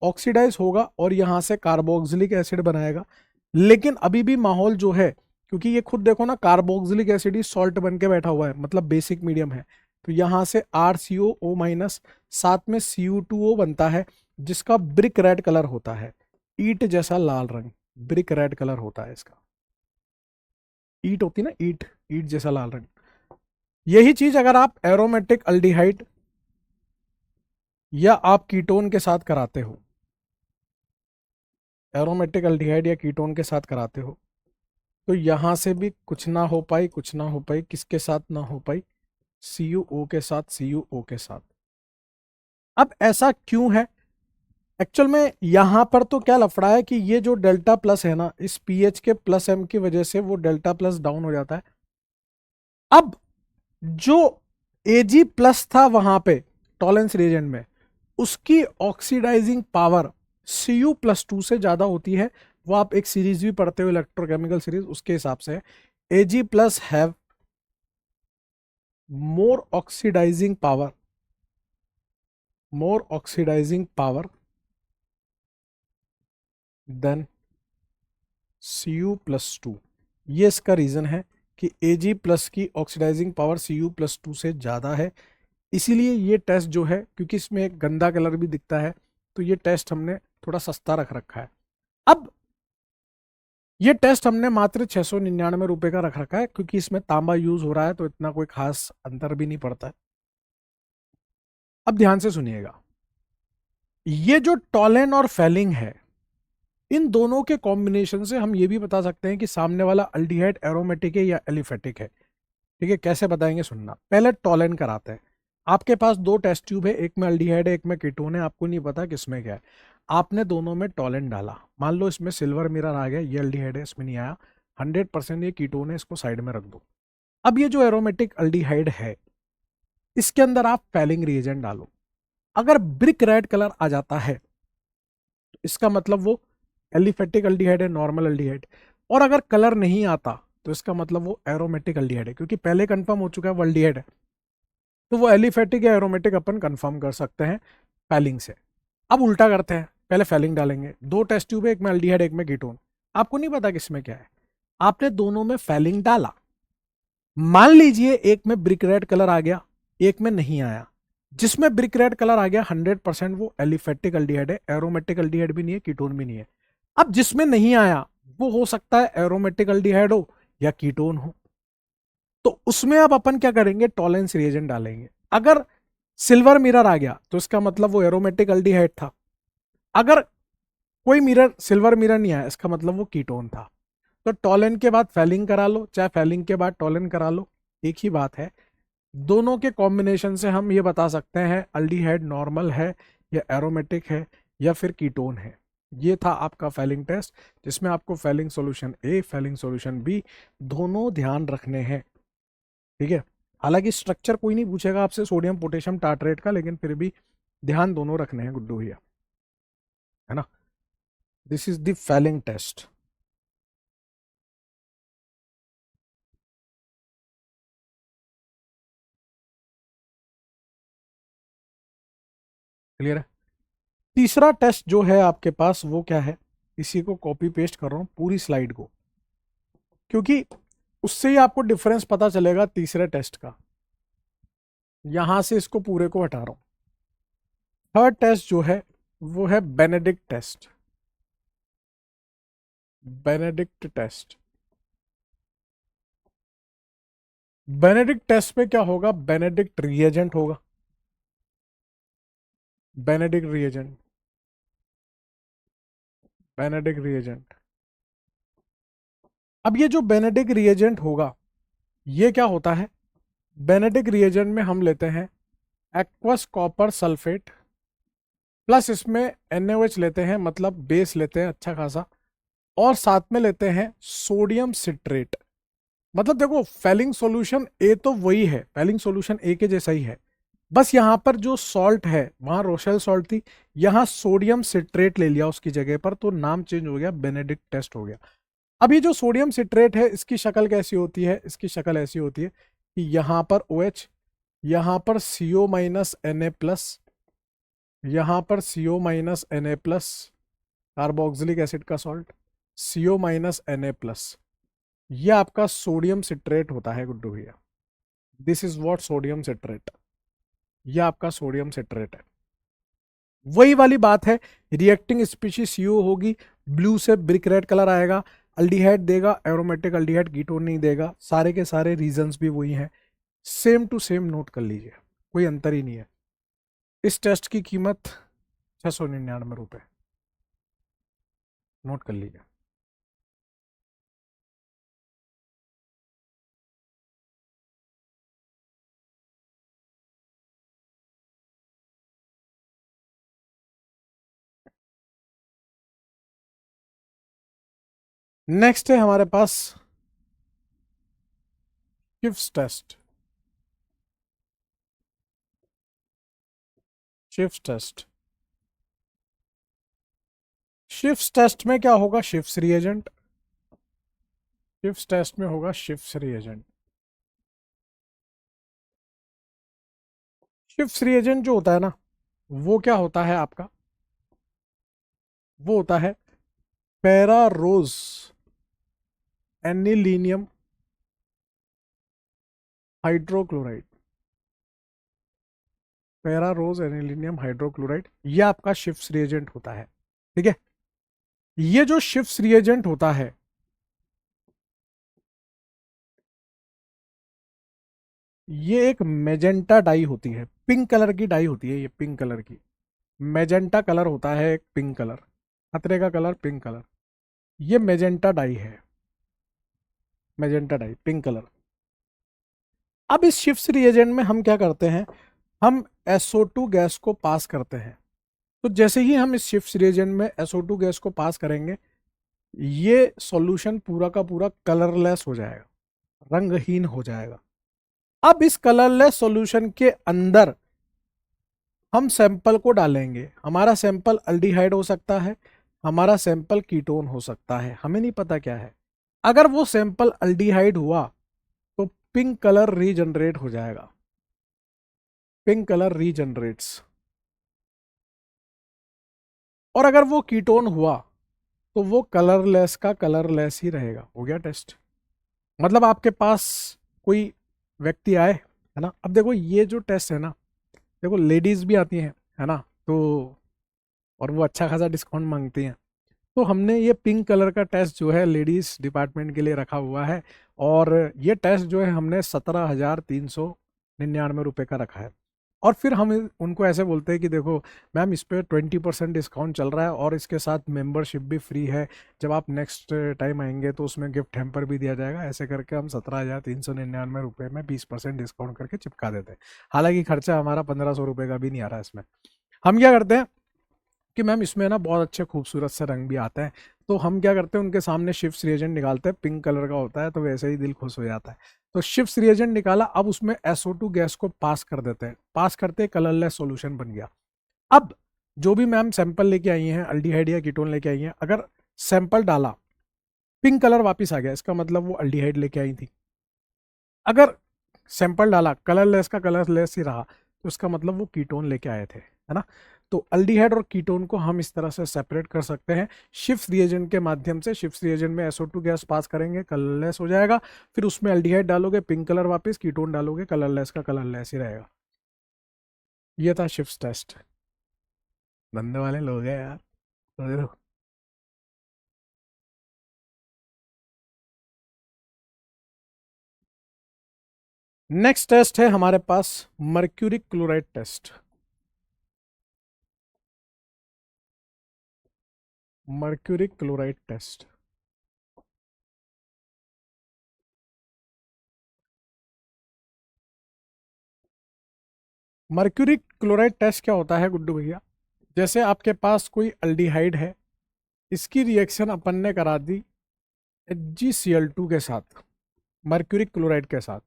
ऑक्सीडाइज होगा और यहां से कार्बोक्सिलिक एसिड बनाएगा। लेकिन अभी भी माहौल जो है, क्योंकि ये खुद देखो ना, कार्बोक्सिलिक एसिड ही सॉल्ट बन के बैठा हुआ है, मतलब बेसिक मीडियम है, तो यहां से RCOO- साथ में Cu2O बनता है, जिसका ब्रिक रेड कलर होता है, ईट जैसा लाल रंग, ब्रिक रेड कलर होता है इसका। ईट होती ना, ईट, ईट जैसा लाल रंग। यही चीज अगर आप एरोमेटिक अल्डिहाइड या आप कीटोन के साथ कराते हो, एरोमेटिक अल्डिहाइड या कीटोन के साथ कराते हो, तो यहां से भी कुछ ना हो पाई, कुछ ना हो पाई, किसके साथ ना हो पाई, CuO के साथ, CuO के साथ। अब ऐसा क्यों है, एक्चुअल में यहां पर तो क्या लफड़ा है कि ये जो डेल्टा प्लस है ना, इस pH के +M की वजह से वो डेल्टा प्लस डाउन हो जाता है। अब जो Ag+ था वहां पे टॉलेंस रिएजेंट में, उसकी ऑक्सीडाइजिंग पावर Cu+2 से ज्यादा होती है। वो आप एक सीरीज भी पढ़ते हो, इलेक्ट्रोकेमिकल सीरीज, उसके हिसाब से Ag+ have more oxidising power, more oxidising power than Cu+2। ये इसका रीजन है कि Ag+ की ऑक्सीडाइजिंग पावर Cu+2 से ज्यादा है। इसीलिए ये टेस्ट जो है, क्योंकि इसमें एक गंदा कलर भी दिखता है, तो ये टेस्ट हमने थोड़ा सस्ता रख रखा है। अब ये टेस्ट हमने मात्र 699 रुपए का रख रखा है, क्योंकि इसमें तांबा यूज हो रहा है, तो इतना कोई खास अंतर भी नहीं पड़ता है। अब ध्यान से सुनिएगा, ये जो टॉलेन और फेलिंग है, इन दोनों के कॉम्बिनेशन से हम ये भी बता सकते हैं कि सामने वाला अल्डिहाइड एरोमेटिक है या एलिफेटिक है। ठीक है, कैसे बताएंगे, सुनना। पहले टॉलेन कराते हैं। आपके पास दो टेस्ट ट्यूब है, एक में अल्डिहाइड है, एक में कीटोन है, आपको नहीं पता किसमें क्या है। आपने दोनों में टॉलेन डाला, मान लो इसमें सिल्वर मिरर आ गया, ये अल्डिहाइड है, इसमें नहीं आया, 100% ये कीटोन है, इसको साइड में रख दो। अब ये जो एरोमेटिक अल्डिहाइड है, इसके अंदर आप फेलिंग रिएजेंट डालो। अगर ब्रिक रेड कलर आ जाता है तो इसका मतलब वो एलिफेटिक अल्डिहाइड है, नॉर्मल अल्डिहाइड। और अगर कलर नहीं आता तो इसका मतलब वो एरोमेटिक अल्डिहाइड है, क्योंकि पहले कंफर्म हो चुका है वो अल्डिहाइड है, तो वो एलिफेटिक या एरोमेटिक अपन कंफर्म कर सकते हैं फेलिंग से। अब उल्टा करते हैं, पहले फेलिंग डालेंगे, दो टेस्ट ट्यूब है, एक में अल्डिहाइड एक में कीटोन, आपको नहीं पता किसमें क्या है, आपने दोनों में फेलिंग डाला। मान लीजिए एक में ब्रिक रेड कलर आ गया, एक में नहीं आया। जिसमें ब्रिक रेड कलर आ गया 100% वो एलिफेटिक अल्डिहाइड है, एरोमेटिक अल्डिहाइड भी नहीं है, कीटोन भी नहीं है। अब जिसमें नहीं आया वो हो सकता है एरोमेटिक अल्डिहाइड हो या कीटोन हो, तो उसमें अब अपन क्या करेंगे, टॉलेंस रिएजेंट डालेंगे। अगर सिल्वर मिरर आ गया तो इसका मतलब वो एरोमेटिक अल्डिहाइड था। अगर कोई मिरर सिल्वर मिरर नहीं आया, इसका मतलब वो कीटोन था। तो टॉलन के बाद फेलिंग करा लो, चाहे फेलिंग के बाद टॉलन करा लो, एक ही बात है। दोनों के कॉम्बिनेशन से हम ये बता सकते हैं अल्डिहाइड नॉर्मल है या एरोमेटिक है या फिर कीटोन है। ये था आपका फेलिंग टेस्ट, जिसमें आपको फेलिंग सॉल्यूशन ए, फेलिंग सॉल्यूशन बी दोनों ध्यान रखने हैं, ठीक है। हालांकि स्ट्रक्चर कोई नहीं पूछेगा आपसे सोडियम पोटेशियम टार्ट्रेट का, लेकिन फिर भी ध्यान दोनों रखने हैं गुड्डू भैया, है ना। This is the Fehling test. Clear है। तीसरा टेस्ट जो है आपके पास वो क्या है, इसी को कॉपी पेस्ट कर रहा हूं पूरी स्लाइड को, क्योंकि उससे ही आपको डिफरेंस पता चलेगा तीसरे टेस्ट का। यहां से इसको पूरे को हटा रहा हूं। थर्ड टेस्ट जो है वो है Benedict test. Benedict test, Benedict test में क्या होगा, बेनेडिक्ट रिएजेंट होगा, बेनेडिक्ट रिएजेंट, बेनेडिक्ट रिएजेंट। अब ये जो बेनेडिक्ट रिएजेंट होगा ये क्या होता है, बेनेडिक्ट रिएजेंट में हम लेते हैं एक्वस कॉपर सल्फेट प्लस इसमें NaOH लेते हैं, मतलब बेस लेते हैं अच्छा खासा, और साथ में लेते हैं सोडियम सिट्रेट। मतलब देखो फेलिंग सॉल्यूशन ए तो वही है, फेलिंग सॉल्यूशन ए के जैसा ही है, बस यहां पर जो सॉल्ट है वहां रोशेल सॉल्ट थी, यहां सोडियम सिट्रेट ले लिया उसकी जगह पर, तो नाम चेंज हो गया, बेनेडिक्ट टेस्ट हो गया। अब ये जो सोडियम सिट्रेट है इसकी शक्ल कैसी होती है, इसकी शक्ल ऐसी होती है कि यहां पर OH, यहां पर CO माइनस Na प्लस, यहां पर CO minus Na plus, carboxylic acid का salt, CO minus Na plus, ये आपका सोडियम सिट्रेट होता है गुड्डू भैया। This is what sodium citrate, ये आपका सोडियम सिट्रेट है। वही वाली बात है, रिएक्टिंग स्पीशीज CO होगी, ब्लू से ब्रिक रेड कलर आएगा, अल्डिहाइड देगा, एरोमेटिक अल्डिहाइड कीटोन नहीं देगा, सारे के सारे रीजंस भी वही हैं, सेम टू सेम नोट कर लीजिए, कोई अंतर ही नहीं है। इस टेस्ट की कीमत 699 रुपये, नोट कर लीजिए। नेक्स्ट है हमारे पास shift test. Shift test, shift test में क्या होगा, शिफ्ट रिएजेंट, शिफ्ट टेस्ट में होगा शिफ्ट रिएजेंट। शिफ्ट रिएजेंट जो होता है ना वो क्या होता है आपका, वो होता है पैरारोज एनिलीनियम हाइड्रोक्लोराइड, पैरारोज एनिलीनियम हाइड्रोक्लोराइड, ये आपका शिफ्ट रिएजेंट होता है, ठीक है। ये जो शिफ्ट रिएजेंट होता है ये एक मेजेंटा डाई होती है, पिंक कलर की डाई होती है, ये पिंक कलर की, मेजेंटा कलर होता है एक पिंक कलर, खतरे का कलर पिंक कलर, ये मेजेंटा डाई है, मेजेंटा डाई पिंक कलर। अब इस शिफ्ट रिएजेंट में हम क्या करते हैं, हम SO2 गैस को पास करते हैं। तो जैसे ही हम इस शिफ्ट रिएजेंट में SO2 गैस को पास करेंगे ये सॉल्यूशन पूरा का पूरा कलरलेस हो जाएगा, रंगहीन हो जाएगा। अब इस कलरलेस सॉल्यूशन के अंदर हम सैंपल को डालेंगे, हमारा सैंपल अल्डिहाइड हो सकता है, हमारा सैंपल कीटोन हो सकता है, हमें नहीं पता क्या है। अगर वो सैंपल अल्डिहाइड हुआ तो पिंक कलर रीजनरेट हो जाएगा, पिंक कलर रीजनरेट्स, और अगर वो कीटोन हुआ तो वो कलरलेस का कलरलेस ही रहेगा। हो गया टेस्ट। मतलब आपके पास कोई व्यक्ति आए, है ना, अब देखो ये जो टेस्ट है ना, देखो लेडीज भी आती हैं, है ना, तो और वो अच्छा खासा डिस्काउंट मांगती हैं, तो हमने ये पिंक कलर का टेस्ट जो है लेडीज डिपार्टमेंट के लिए रखा हुआ है, और ये टेस्ट जो है हमने 17,399 रुपये का रखा है। और फिर हम उनको ऐसे बोलते हैं कि देखो मैम इस पे 20% डिस्काउंट चल रहा है और इसके साथ मेंबरशिप भी फ्री है, जब आप नेक्स्ट टाइम आएंगे तो उसमें गिफ्ट हैम्पर भी दिया जाएगा। ऐसे करके हम 17,399 रुपये में 20% डिस्काउंट करके चिपका देते हैं। हालांकि खर्चा हमारा 1,500 रुपये का भी नहीं आ रहा है इसमें। हम क्या करते हैं कि मैम इसमें ना बहुत अच्छे खूबसूरत से रंग भी आते हैं, तो हम क्या करते हैं उनके सामने शिफ्ट रिएजेंट निकालते हैं, पिंक कलर का होता है तो वैसे ही दिल खुश हो जाता है। तो शिफ्ट रिएजेंट निकाला, अब उसमें SO2 गैस को पास कर देते हैं, पास करते कलरलेस सॉल्यूशन बन गया। अब जो भी मैम सैंपल लेके आई हैं, अल्डिहाइड या कीटोन लेके आई हैं, अगर सैंपल डाला पिंक कलर वापस आ गया, इसका मतलब वो अल्डिहाइड लेके आई थी। अगर सैंपल डाला कलरलेस का कलरलेस ही रहा, तो इसका मतलब वो कीटोन लेके आए थे, है ना। तो अल्डिहाइड और कीटोन को हम इस तरह से सेपरेट कर सकते हैं शिफ्ट रिएजेंट के माध्यम से। शिफ्ट रिएजेंट में SO2 गैस पास करेंगे, कलरलेस हो जाएगा, फिर उसमें अल्डिहाइड डालोगे पिंक कलर वापस, कीटोन डालोगे कलरलेस का कलरलेस ही रहेगा। ये था शिफ्ट टेस्ट। धंधे वाले लोग हैं यार, समझ रहे हो। नेक्स्ट टेस्ट है हमारे पास mercury chloride test. Mercury chloride test. Mercury chloride test क्या होता है गुड्डू भैया? जैसे आपके पास कोई अल्डिहाइड है, इसकी रिएक्शन अपन ने करा दी HgCl2 के साथ, मर्क्यूरिक क्लोराइड के साथ।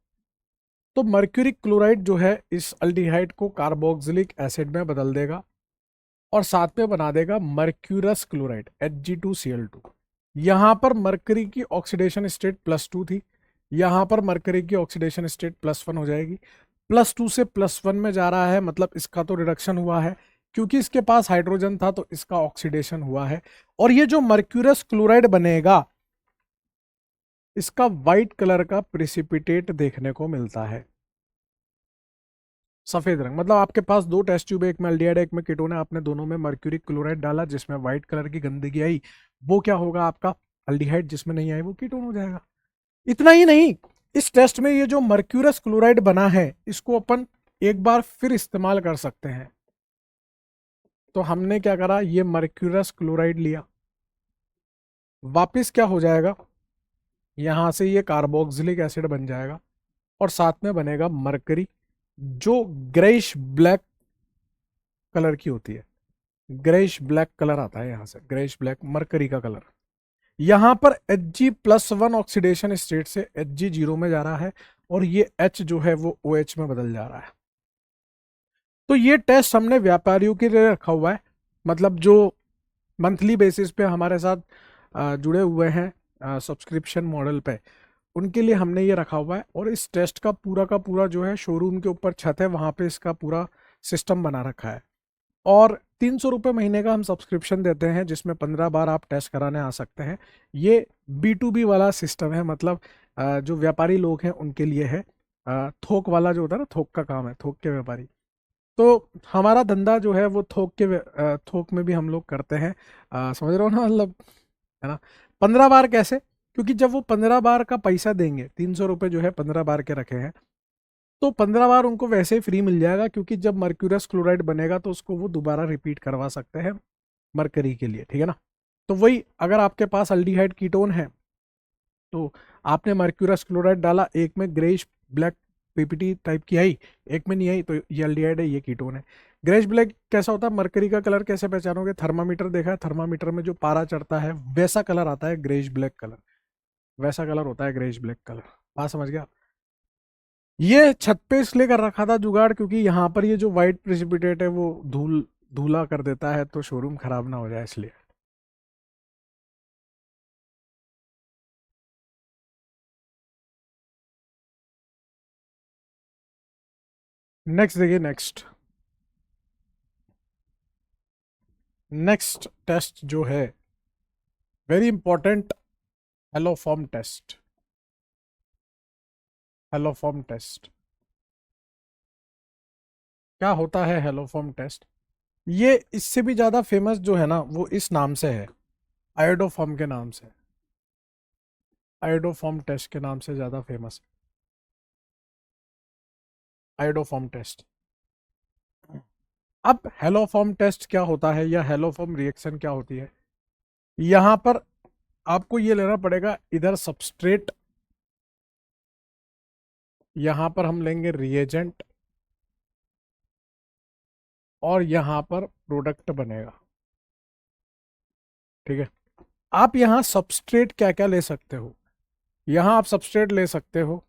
तो मर्क्यूरिक क्लोराइड जो है इस अल्डिहाइड को कार्बोक्सिलिक एसिड में बदल देगा और साथ में बना देगा मर्क्यूरस क्लोराइड Hg2Cl2। यहां पर मर्करी की ऑक्सीडेशन स्टेट +2 थी, यहां पर मर्करी की ऑक्सीडेशन स्टेट +1 हो जाएगी। +2 से +1 में जा रहा है, मतलब इसका तो रिडक्शन हुआ है, क्योंकि इसके पास हाइड्रोजन था तो इसका ऑक्सीडेशन हुआ है। और ये जो मर्क्यूरस क्लोराइड बनेगा, इसका व्हाइट कलर का प्रेसिपिटेट देखने को मिलता है, सफेद रंग। मतलब आपके पास दो टेस्ट ट्यूब, एक में अल्डिहाइड एक में कीटोन है, आपने दोनों में मर्क्यूरिक क्लोराइड डाला जिसमें व्हाइट कलर की गंदगी आई, वो क्या होगा आपका अल्डिहाइड, जिसमें नहीं आई वो कीटोन हो जाएगा। इतना ही नहीं, इस टेस्ट में ये जो मर्क्यूरस क्लोराइड बना है इसको अपन एक बार फिर इस्तेमाल कर सकते हैं। तो हमने क्या करा, ये मर्क्यूरस क्लोराइड लिया, वापिस क्या हो जाएगा, यहां से ये कार्बोक्सिलिक एसिड बन जाएगा और साथ में बनेगा मरकरी, जो ग्रेइश ब्लैक कलर की होती है। ग्रेइश ब्लैक कलर आता है यहां से, ग्रेइश ब्लैक मरकरी का कलर। यहां पर Hg+1 ऑक्सीडेशन स्टेट से Hg0 में जा रहा है और ये H जो है वो OH में बदल जा रहा है। तो ये टेस्ट हमने व्यापारियों के लिए रखा हुआ है, मतलब जो मंथली बेसिस पे हमारे साथ जुड़े हुए हैं सब्सक्रिप्शन मॉडल पे, उनके लिए हमने ये रखा हुआ है। और इस टेस्ट का पूरा जो है शोरूम के ऊपर छत है, वहाँ पे इसका पूरा सिस्टम बना रखा है। और 300 रुपये महीने का हम सब्सक्रिप्शन देते हैं, जिसमें 15 बार आप टेस्ट कराने आ सकते हैं। ये B2B वाला सिस्टम है, मतलब जो व्यापारी लोग हैं उनके लिए है। थोक वाला जो होता है ना, थोक का काम है, थोक के व्यापारी। तो हमारा धंधा जो है वो थोक में भी हम लोग करते हैं। समझ रहे हो ना, मतलब, है ना। 15 बार कैसे? क्योंकि जब वो 15 बार का पैसा देंगे, 300 रुपये जो है 15 बार के रखे हैं, तो 15 बार उनको वैसे ही फ्री मिल जाएगा, क्योंकि जब मर्क्यूरस क्लोराइड बनेगा तो उसको वो दोबारा रिपीट करवा सकते हैं मरकरी के लिए, ठीक है ना। तो वही, अगर आपके पास अल्डिहाइड कीटोन है तो आपने मर्क्यूरस क्लोराइड डाला, एक में ग्रेइश ब्लैक पीपीटी टाइप की आई, एक में नहीं आई, तो ये अल्डिहाइड है, ये कीटोन है। ग्रेइश ब्लैक कैसा होता है, मरकरी का कलर कैसे पहचानोगे? थर्मामीटर देखा है, थर्मामीटर में जो पारा चढ़ता है वैसा कलर आता है, ग्रेइश ब्लैक कलर, वैसा कलर होता है ग्रेइश ब्लैक कलर। बात समझ गया? ये छत पे इसलिए कर रखा था जुगाड़, क्योंकि यहाँ पर ये जो व्हाइट प्रेसिपिटेट है वो धूला कर देता है, तो शोरूम खराब ना हो जाए इसलिए। नेक्स्ट देखिए, नेक्स्ट टेस्ट जो है very important, haloform test. Haloform test क्या होता है? हेलोफॉर्म टेस्ट ये इससे भी ज्यादा फेमस जो है ना वो इस नाम से है, आयोडोफॉर्म के नाम से। आयोडोफॉर्म टेस्ट के नाम से ज्यादा फेमस है, आयोडोफॉर्म टेस्ट। अब हेलोफॉर्म टेस्ट क्या होता है या हेलोफॉर्म रिएक्शन क्या होती है, यहां पर आपको ये लेना पड़ेगा, इधर सबस्ट्रेट, यहां पर हम लेंगे रिएजेंट और यहां पर प्रोडक्ट बनेगा। ठीक है, आप यहां सबस्ट्रेट क्या क्या ले सकते हो, यहां आप सबस्ट्रेट ले सकते हो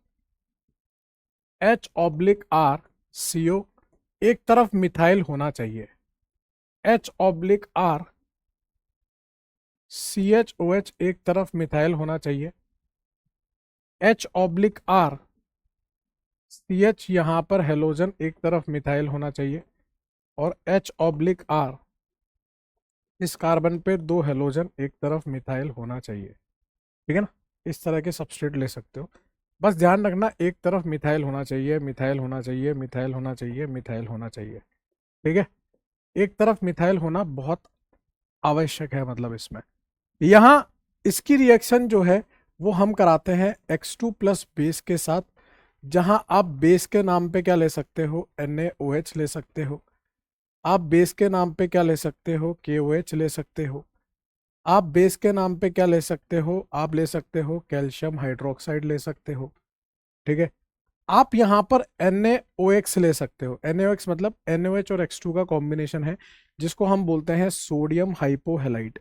H/R CO, एक तरफ मिथाइल होना चाहिए, H/R CHOH एक तरफ मिथाइल होना चाहिए, H/R CH यहां पर हेलोजन एक तरफ मिथाइल होना चाहिए, और H/R इस कार्बन पे 2 हेलोजन एक तरफ मिथाइल होना चाहिए। ठीक है ना, इस तरह के सबस्ट्रेट ले सकते हो। बस ध्यान रखना, एक तरफ मिथाइल होना चाहिए, मिथाइल होना चाहिए, मिथाइल होना चाहिए, मिथाइल होना चाहिए। ठीक है, एक तरफ मिथाइल होना बहुत आवश्यक है, मतलब इसमें यहाँ इसकी रिएक्शन जो है वो हम कराते हैं X2 प्लस बेस के साथ, जहां आप बेस के नाम पे क्या ले सकते हो, NaOH ले सकते हो, आप बेस के नाम पे क्या ले सकते हो, KOH ले सकते हो, आप बेस के नाम पे क्या ले सकते हो, आप ले सकते हो कैल्शियम हाइड्रोक्साइड ले सकते हो। ठीक है, आप यहाँ पर NaOX ले सकते हो, NaOX मतलब NaOH और X2 का कॉम्बिनेशन है, जिसको हम बोलते हैं सोडियम हाइपोहेलाइड।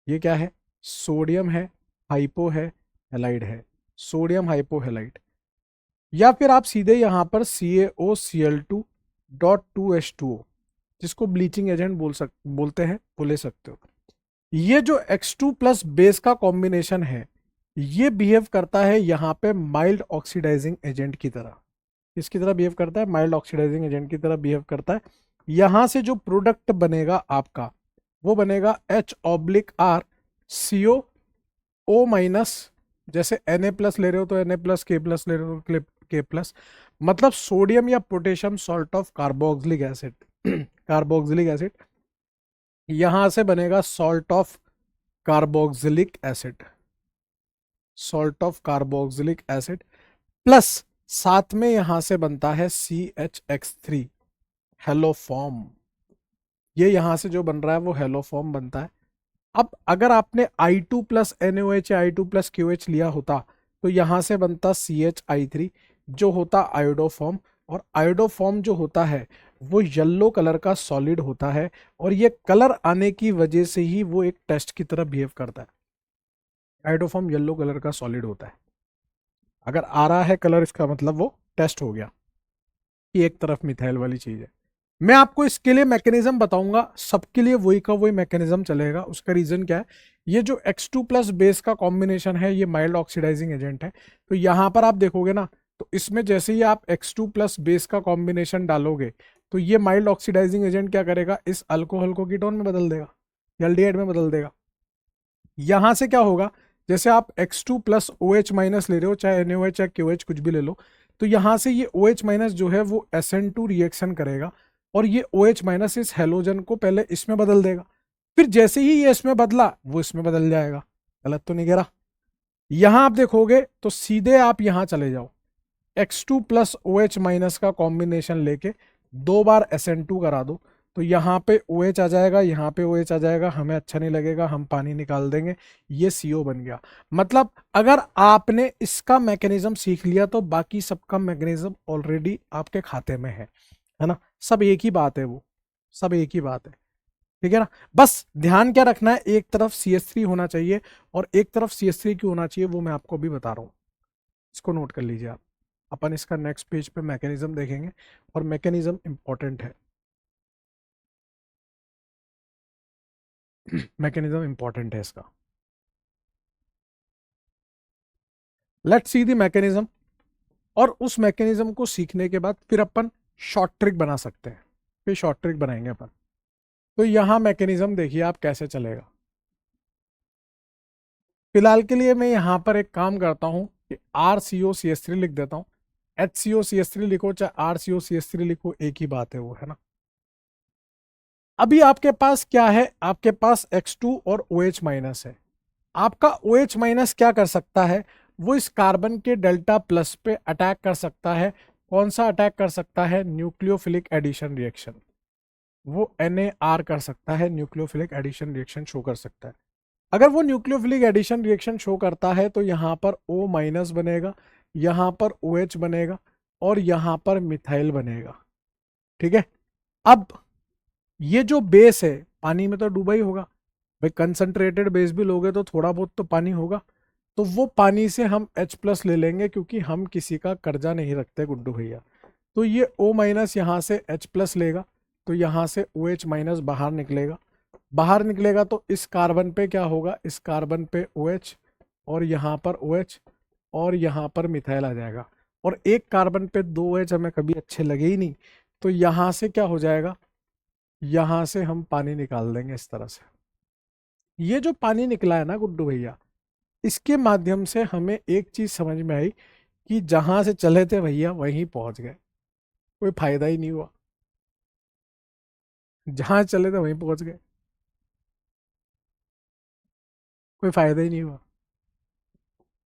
ये क्या है, सोडियम है, हाइपो है, हेलाइड है, सोडियम हाइपोहेलाइड। या फिर आप सीधे यहाँ पर CaOCl2.2H2O, जिसको ब्लीचिंग एजेंट बोलते हैं, वो ले सकते हो। ये जो X2 प्लस बेस का कॉम्बिनेशन है, ये बिहेव करता है यहाँ पे माइल्ड ऑक्सीडाइजिंग एजेंट की तरह। किसकी तरह बिहेव करता है, माइल्ड ऑक्सीडाइजिंग एजेंट की तरह बिहेव करता है। यहां से जो प्रोडक्ट बनेगा आपका, वो बनेगा H/R CO माइनस, जैसे Na प्लस ले रहे हो तो Na प्लस, K प्लस ले रहे हो तो K प्लस, मतलब सोडियम या potassium salt of carboxylic acid, carboxylic acid, यहां से बनेगा salt of carboxylic acid, salt of carboxylic acid, plus साथ में यहां से बनता है CHX3 हेलोफॉर्म। ये यहां से जो बन रहा है वो हेलोफॉर्म बनता है। अब अगर आपने I2 प्लस NaOH या I2 प्लस QH लिया होता, तो यहां से बनता CHI3 जो होता आयोडोफॉर्म, और आयोडोफॉर्म जो होता है वो येलो कलर का सॉलिड होता है, और ये कलर आने की वजह से ही वो एक टेस्ट की तरह बिहेव करता है। आयोडोफॉर्म येलो कलर का सॉलिड होता है, अगर आ रहा है कलर इसका मतलब वो टेस्ट हो गया कि एक तरफ मिथाइल वाली चीज है। मैं आपको इसके लिए मैकेनिज्म बताऊंगा, सबके लिए वही का वही मैकेनिज्म चलेगा। उसका रीजन क्या है, ये जो X2 प्लस बेस का कॉम्बिनेशन है ये माइल्ड ऑक्सीडाइजिंग एजेंट है। तो यहां पर आप देखोगे ना, तो इसमें जैसे ही आप X2 प्लस बेस का कॉम्बिनेशन डालोगे, तो ये माइल्ड ऑक्सीडाइजिंग एजेंट क्या करेगा, इस अल्कोहल को कीटोन में बदल देगा, एल्डिहाइड में बदल देगा। यहां से क्या होगा, जैसे आप X2 प्लस OH माइनस ले रहे हो, चाहे NaOH या KOH कुछ भी ले लो, तो यहां से ये OH माइनस जो है वो SN2 रिएक्शन करेगा, और ये OH माइनस इस हेलोजन को पहले इसमें बदल देगा, फिर जैसे ही ये इसमें बदला वो इसमें बदल जाएगा। गलत तो नहीं कह रहा। यहां आप देखोगे तो सीधे आप यहां चले जाओ, X2 प्लस OH माइनस का कॉम्बिनेशन लेके 2 बार SN2 करा दो, तो यहाँ पे OH आ जाएगा, यहाँ पे OH आ जाएगा, हमें अच्छा नहीं लगेगा, हम पानी निकाल देंगे, ये CO बन गया। मतलब अगर आपने इसका मैकेनिज्म सीख लिया तो बाकी सबका मैकेनिज्म ऑलरेडी आपके खाते में है ना, सब एक ही बात है, वो सब एक ही बात है। ठीक है ना, बस ध्यान क्या रखना है, एक तरफ CH3 होना चाहिए और एक तरफ CH3 क्यों होना चाहिए वो मैं आपको अभी बता रहा हूँ, इसको नोट कर लीजिए आप। अपन इसका नेक्स्ट पेज पे मैकेनिज्म देखेंगे, और मैकेनिज्म इंपॉर्टेंट है, मैकेनिज्म इंपॉर्टेंट है इसका। लेट्स सी द मैकेनिज्म, और उस मैकेनिज्म को सीखने के बाद फिर अपन शॉर्ट ट्रिक बना सकते हैं, फिर शॉर्ट ट्रिक बनाएंगे अपन। तो यहां मैकेनिज्म देखिए आप कैसे चलेगा। फिलहाल के लिए मैं यहां पर एक काम करता हूं कि RCOCH3 लिख देता हूं, HCOCH3 लिखो चाहे RCOCH3 लिखो, एक ही बात है वो, है ना। अभी आपके पास क्या है, आपके पास X2 और OH माइनस है। आपका OH माइनस क्या कर सकता है, वो इस कार्बन के डेल्टा प्लस पे अटैक कर सकता है। कौन सा अटैक कर सकता है, न्यूक्लियोफिलिक एडिशन रिएक्शन। वो NAR कर सकता है, न्यूक्लियोफिलिक एडिशन रिएक्शन शो कर सकता है। अगर वो न्यूक्लियोफिलिक एडिशन रिएक्शन शो करता है तो यहाँ पर O माइनस बनेगा, यहाँ पर OH बनेगा और यहाँ पर मिथाइल बनेगा। ठीक है, अब ये जो बेस है पानी में तो डूबा ही होगा भाई, कंसंट्रेटेड बेस भी लोगे तो थोड़ा बहुत तो पानी होगा, तो वो पानी से हम H+ ले लेंगे क्योंकि हम किसी का कर्जा नहीं रखते गुड्डू भैया। तो ये O माइनस यहाँ से H+ लेगा, तो यहाँ से OH माइनस बाहर निकलेगा, बाहर निकलेगा तो इस कार्बन पे क्या होगा, इस कार्बन पे OH और यहाँ पर OH और यहाँ पर मिथाइल आ जाएगा, और एक कार्बन पे 2 OH हमें कभी अच्छे लगे ही नहीं, तो यहाँ से क्या हो जाएगा, यहाँ से हम पानी निकाल देंगे इस तरह से। ये जो पानी निकला है ना गुड्डू भैया, इसके माध्यम से हमें एक चीज समझ में आई कि जहां से चले थे भैया वहीं पहुंच गए, कोई फायदा ही नहीं हुआ, जहां चले थे वहीं पहुंच गए, कोई फायदा ही नहीं हुआ।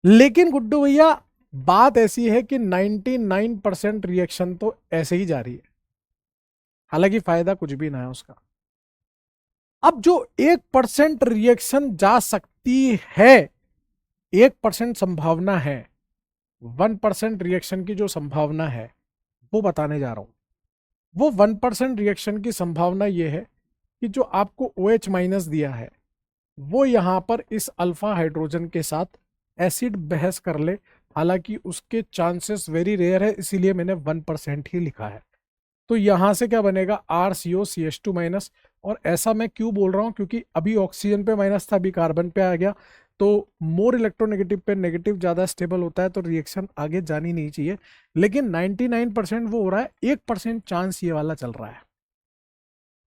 लेकिन गुड्डू भैया बात ऐसी है कि 99% रिएक्शन तो ऐसे ही जारी है, हालांकि फायदा कुछ भी ना है उसका। अब जो 1% रिएक्शन जा सकती है, 1% संभावना है, 1% रिएक्शन की जो संभावना है वो बताने जा रहा हूं। वो 1% रिएक्शन की संभावना ये है कि जो आपको OH माइनस दिया है वो यहाँ पर इस अल्फा हाइड्रोजन के साथ एसिड बहस कर ले, हालांकि उसके चांसेस वेरी रेयर है, इसीलिए मैंने 1% ही लिखा है। तो यहाँ से क्या बनेगा, RCOCH2 माइनस। और ऐसा मैं क्यों बोल रहा हूँ, क्योंकि अभी ऑक्सीजन पे माइनस था, अभी कार्बन पे आ गया, तो मोर इलेक्ट्रोनेगेटिव पे नेगेटिव ज़्यादा स्टेबल होता है, तो रिएक्शन आगे जानी नहीं चाहिए। लेकिन 99% वो हो रहा है, 1% चांस ये वाला चल रहा है।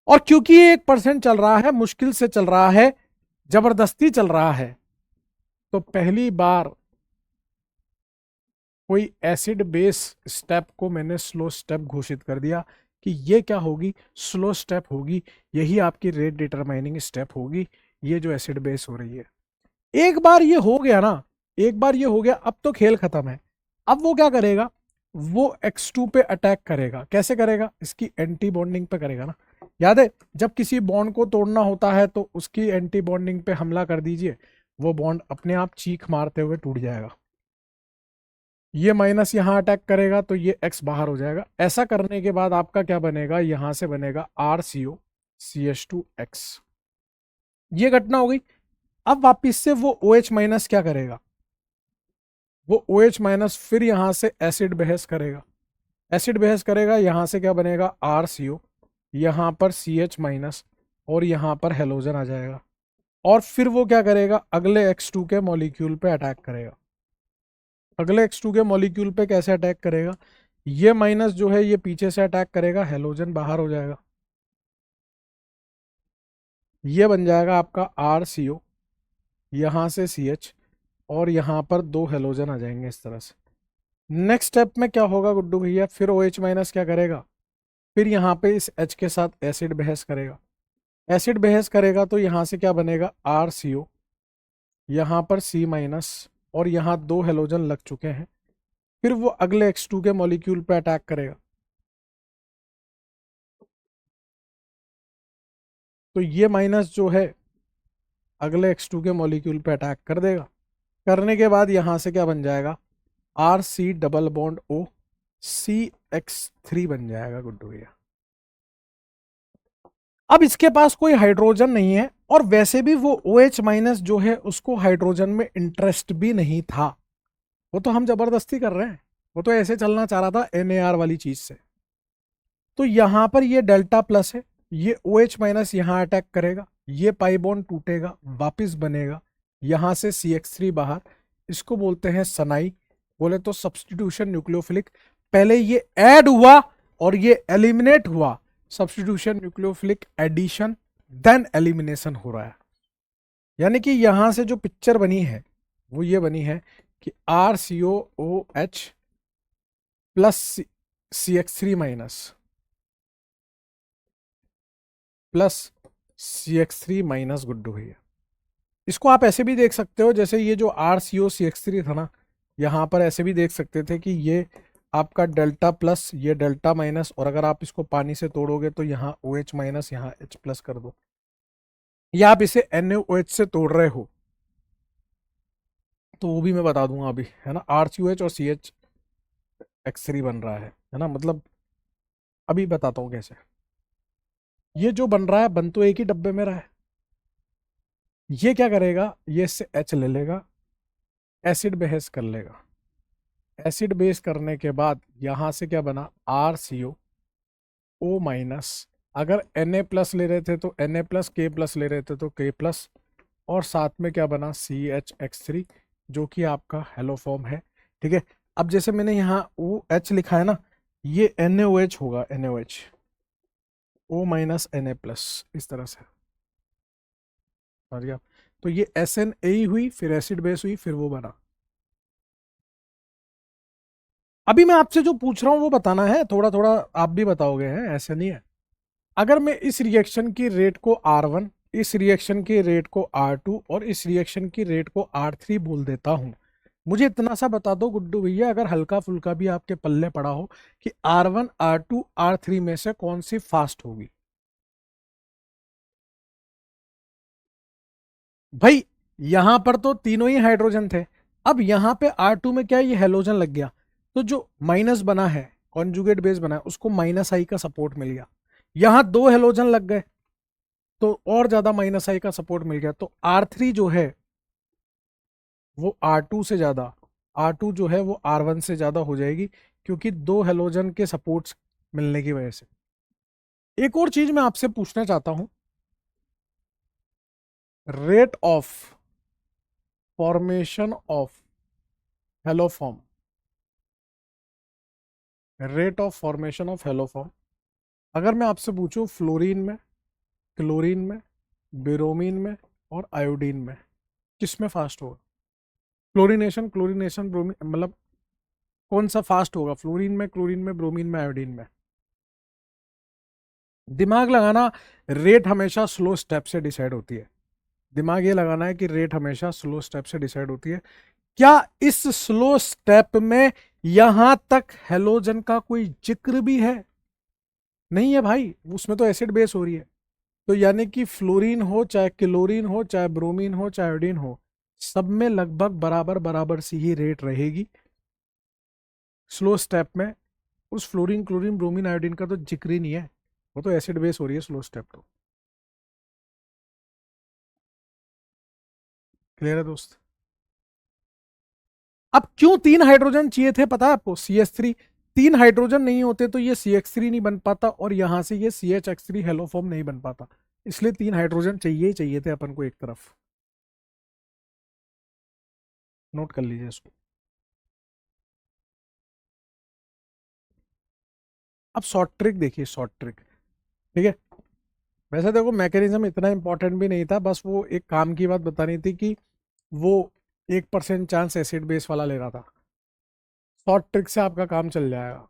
और क्योंकि ये 1% चल रहा है, मुश्किल से चल रहा है, जबरदस्ती चल रहा है, तो पहली बार कोई एसिड बेस स्टेप को मैंने स्लो स्टेप घोषित कर दिया कि ये क्या होगी, स्लो स्टेप होगी, यही आपकी रेट डिटरमाइनिंग स्टेप होगी, ये जो एसिड बेस हो रही है। एक बार ये हो गया ना, एक बार ये हो गया, अब तो खेल खत्म है। अब वो क्या करेगा, वो X2 पे अटैक करेगा। कैसे करेगा, इसकी एंटी बॉन्डिंग पे करेगा ना। याद है जब किसी बॉन्ड को तोड़ना होता है तो उसकी एंटी बॉन्डिंग पे हमला कर दीजिए, वो बॉन्ड अपने आप चीख मारते हुए टूट जाएगा। ये माइनस यहाँ अटैक करेगा तो ये X बाहर हो जाएगा। ऐसा करने के बाद आपका क्या बनेगा, यहां से बनेगा RCOCH2X। ये घटना हो गई। अब वापिस से वो OH माइनस क्या करेगा, वो OH माइनस फिर यहां से एसिड बहस करेगा, एसिड बहस करेगा, यहां से क्या बनेगा RCO, यहां पर CH माइनस और यहां पर हेलोजन आ जाएगा। और फिर वो क्या करेगा, अगले X2 के मॉलिक्यूल पे अटैक करेगा। अगले X2 के मॉलिक्यूल पे कैसे अटैक करेगा, ये माइनस जो है ये पीछे से अटैक करेगा, हेलोजन बाहर हो जाएगा, ये बन जाएगा आपका RCO, यहां से CH और यहां पर 2 हेलोजन आ जाएंगे इस तरह से। नेक्स्ट स्टेप में क्या होगा गुड्डू भैया, फिर OH माइनस क्या करेगा, फिर यहाँ पे इस H के साथ एसिड बहस करेगा। एसिड बहस करेगा तो यहाँ से क्या बनेगा RCO, यहाँ पर C माइनस और यहाँ 2 हेलोजन लग चुके हैं। फिर वो अगले X2 के मॉलिक्यूल पे अटैक करेगा, तो ये माइनस जो है अगले X2 के मॉलिक्यूल पे अटैक कर देगा। करने के बाद यहाँ से क्या बन जाएगा, RC double bond O CX3 बन जाएगा गुड्डू भैया। अब इसके पास कोई हाइड्रोजन नहीं है, और वैसे भी वो OH माइनस जो है उसको हाइड्रोजन में इंटरेस्ट भी नहीं था, वो तो हम जबरदस्ती कर रहे हैं, वो तो ऐसे चलना चाह रहा था NAR वाली चीज से। तो यहां पर ये डेल्टा प्लस है, ये OH माइनस यहां अटैक करेगा, ये पाई बॉन्ड टूटेगा, वापिस बनेगा, यहां से CX3 बाहर, इसको बोलते हैं सनाई, बोले तो सब्सटीट्यूशन न्यूक्लियोफिलिक। पहले ये ऐड हुआ और ये एलिमिनेट हुआ, substitution nucleophilic addition, then elimination हो रहा है। यानी कि यहां से जो पिक्चर बनी है वो ये बनी है कि RCOOH plus CX3 minus plus CX3 minus Guddu भैया। इसको आप ऐसे भी देख सकते हो, जैसे ये जो RCOCH3 था ना, यहां पर ऐसे भी देख सकते थे कि ये आपका डेल्टा प्लस, ये डेल्टा माइनस, और अगर आप इसको पानी से तोड़ोगे तो यहाँ OH माइनस, यहाँ H प्लस कर दो, या आप इसे NaOH से तोड़ रहे हो तो वो भी मैं बता दूंगा अभी, है ना। RCOH और CH X3 बन रहा है ना, मतलब अभी बताता हूँ कैसे। ये जो बन रहा है, बन तो एक ही डब्बे में रहा है। ये क्या करेगा, ये इससे H ले लेगा, एसिड बेस कर लेगा। एसिड बेस करने के बाद यहां से क्या बना, RCO माइनस, अगर Na प्लस ले रहे थे तो Na प्लस, K प्लस ले रहे थे तो K प्लस, और साथ में क्या बना, CHX3, जो कि आपका हेलो फॉर्म है। ठीक है, अब जैसे मैंने यहाँ OH लिखा है ना, ये NaOH होगा, NaOH O minus Na plus, इस तरह से, समझ गया। तो ये SNA हुई, फिर एसिड बेस हुई, फिर वो बना। अभी मैं आपसे जो पूछ रहा हूं वो बताना है, थोड़ा थोड़ा आप भी बताओगे, हैं ऐसे नहीं है। अगर मैं इस रिएक्शन की रेट को R1, इस रिएक्शन की रेट को R2 और इस रिएक्शन की रेट को R3 बोल देता हूं, मुझे इतना सा बता दो गुड्डू भैया, अगर हल्का फुल्का भी आपके पल्ले पड़ा हो, कि R1, R2, R3 में से कौन सी फास्ट होगी। भाई यहां पर तो तीनों ही हाइड्रोजन थे, अब यहां पे R2 में क्या है, ये हेलोजन लग गया, तो जो माइनस बना है, कॉन्जुगेट बेस बना है, उसको माइनस आई का सपोर्ट मिल गया। यहां दो हेलोजन लग गए तो और ज्यादा माइनस आई का सपोर्ट मिल गया, तो R3 जो है वो R2 से ज्यादा, R2 जो है वो R1 से ज्यादा हो जाएगी, क्योंकि दो हेलोजन के सपोर्ट्स मिलने की वजह से। एक और चीज मैं आपसे पूछना चाहता हूं, rate of formation of haloform, rate of formation of haloform, अगर मैं आपसे पूछूं फ्लोरीन में, क्लोरीन में, ब्रोमीन में और आयोडीन में, किस में फास्ट होगा। क्लोरीनेशन, क्लोरीनेशन, ब्रोमीन, मतलब कौन सा फास्ट होगा, फ्लोरीन में, क्लोरीन में, ब्रोमीन में, आयोडीन में। दिमाग लगाना, रेट हमेशा स्लो स्टेप से डिसाइड होती है। दिमाग ये लगाना है कि रेट हमेशा स्लो स्टेप से डिसाइड होती है। क्या इस स्लो स्टेप में यहां तक हेलोजन का कोई जिक्र भी है, नहीं है भाई, उसमें तो एसिड बेस हो रही है। तो यानी कि फ्लोरीन हो, चाहे क्लोरीन हो, चाहे ब्रोमीन हो, चाहे आयोडीन हो, सब में लगभग बराबर बराबर सी ही रेट रहेगी। स्लो स्टेप में उस फ्लोरीन, क्लोरीन, ब्रोमीन, आयोडीन का तो जिक्र ही नहीं है, वो तो एसिड बेस हो रही है स्लो स्टेप। तो क्लियर है दोस्त। अब क्यों तीन हाइड्रोजन चाहिए थे पता है आपको, CH3, तीन हाइड्रोजन नहीं होते तो ये CH3 नहीं बन पाता, और यहां से ये CHX3 हेलोफॉर्म नहीं बन पाता, इसलिए तीन हाइड्रोजन चाहिए ही चाहिए थे अपन को एक तरफ। नोट कर लीजिए इसको। अब शॉर्ट ट्रिक देखिए, शॉर्ट ट्रिक, ठीक है। वैसे देखो मैकेनिज्म इतना इंपॉर्टेंट भी नहीं था, बस वो एक काम की बात बतानी थी कि वो 1% चांस एसिड बेस वाला ले रहा था। शॉर्ट ट्रिक से आपका काम चल जाएगा।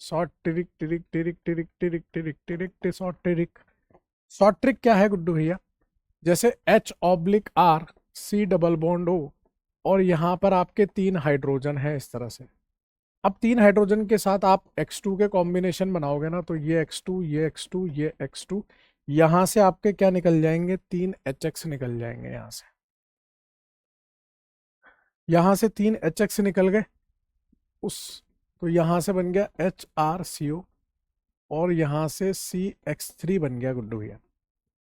Short trick, trick trick trick trick trick trick short trick. Short trick क्या है गुड्डू भैया, जैसे H/R, C double bond O, और यहाँ पर आपके तीन हाइड्रोजन है इस तरह से। अब तीन हाइड्रोजन के साथ आप X2 के कॉम्बिनेशन बनाओगे ना, तो ये X2, ये X2, ये X2, यहां से आपके क्या निकल जाएंगे, तीन HX निकल जाएंगे यहां से, यहां से तीन HX निकल गए उस, तो यहां से बन गया HRCO, और यहां से CX3 बन गया गुड्डू भैया।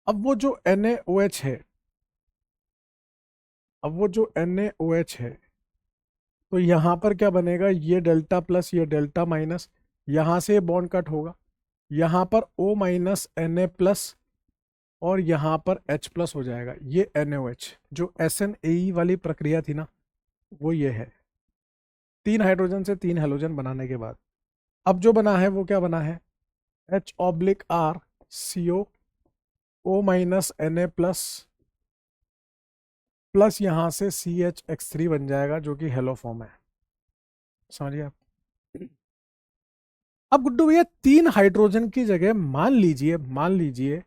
अब वो जो NaOH है, अब वो जो NaOH है, तो यहां पर क्या बनेगा, ये डेल्टा प्लस, ये डेल्टा माइनस, यहां से बॉन्ड कट होगा, यहां पर O माइनस Na प्लस, और यहां पर H प्लस हो जाएगा। ये NaOH जो SNAE वाली प्रक्रिया थी ना, वो ये है, तीन हाइड्रोजन से तीन हेलोजन बनाने के बाद अब जो बना है वो क्या बना है, H/R CO O minus Na plus, plus यहां से CHX3 बन जाएगा, जो कि हेलो फॉर्म है, समझिए आप। अब गुड्डू भैया तीन हाइड्रोजन की जगह मान लीजिए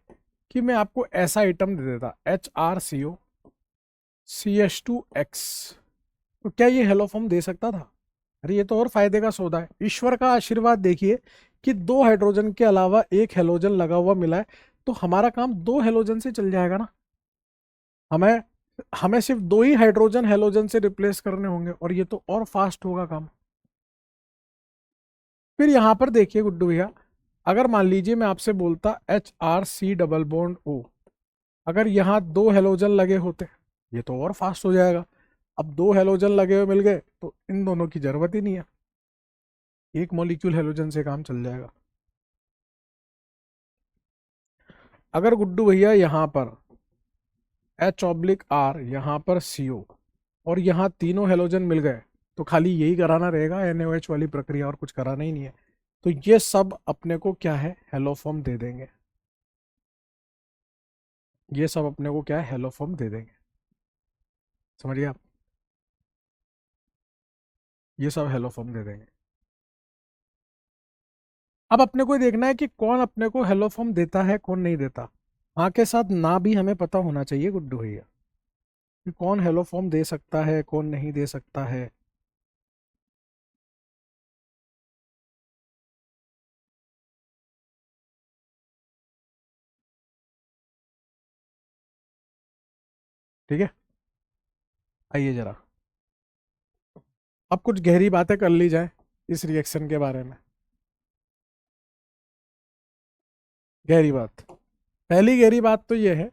कि मैं आपको ऐसा आइटम दे देता, HRCO CH2X, तो क्या ये हेलो फॉर्म दे सकता था, अरे ये तो और फायदे का सौदा है। ईश्वर का आशीर्वाद देखिए कि 2 हाइड्रोजन के अलावा 1 हेलोजन लगा हुआ मिला है, तो हमारा काम 2 हेलोजन से चल जाएगा ना। हमें हमें सिर्फ 2 ही हाइड्रोजन हेलोजन से रिप्लेस करने होंगे, और ये तो और फास्ट होगा काम। फिर यहां पर देखिए गुड्डू भैया, अगर मान लीजिए मैं आपसे बोलता HRC डबल बॉन्ड O, अगर यहाँ 2 हेलोजन लगे होते, ये तो और फास्ट हो जाएगा। अब 2 हेलोजन लगे हुए मिल गए तो इन दोनों की जरूरत ही नहीं है, एक मॉलिक्यूल हेलोजन से काम चल जाएगा। अगर गुड्डू भैया यहाँ पर H/R, यहाँ पर CO, और यहाँ तीनों हेलोजन मिल गए, तो खाली यही कराना रहेगा NaOH वाली प्रक्रिया, और कुछ कराना ही नहीं है। तो ये सब अपने को क्या है, हेलोफॉर्म दे देंगे। ये सब अपने को क्या है, हेलोफॉर्म दे देंगे। समझिए आप, ये सब हेलोफॉर्म दे देंगे। अब अपने को देखना है कि कौन अपने को हेलोफॉर्म देता है, कौन नहीं देता। हाँ के साथ ना भी हमें पता होना चाहिए गुड्डू भैया, कि कौन हेलोफॉर्म दे सकता है, कौन नहीं दे सकता है। ठीक है, आइए जरा अब कुछ गहरी बातें कर ली जाए इस रिएक्शन के बारे में। गहरी बात, पहली गहरी बात तो यह है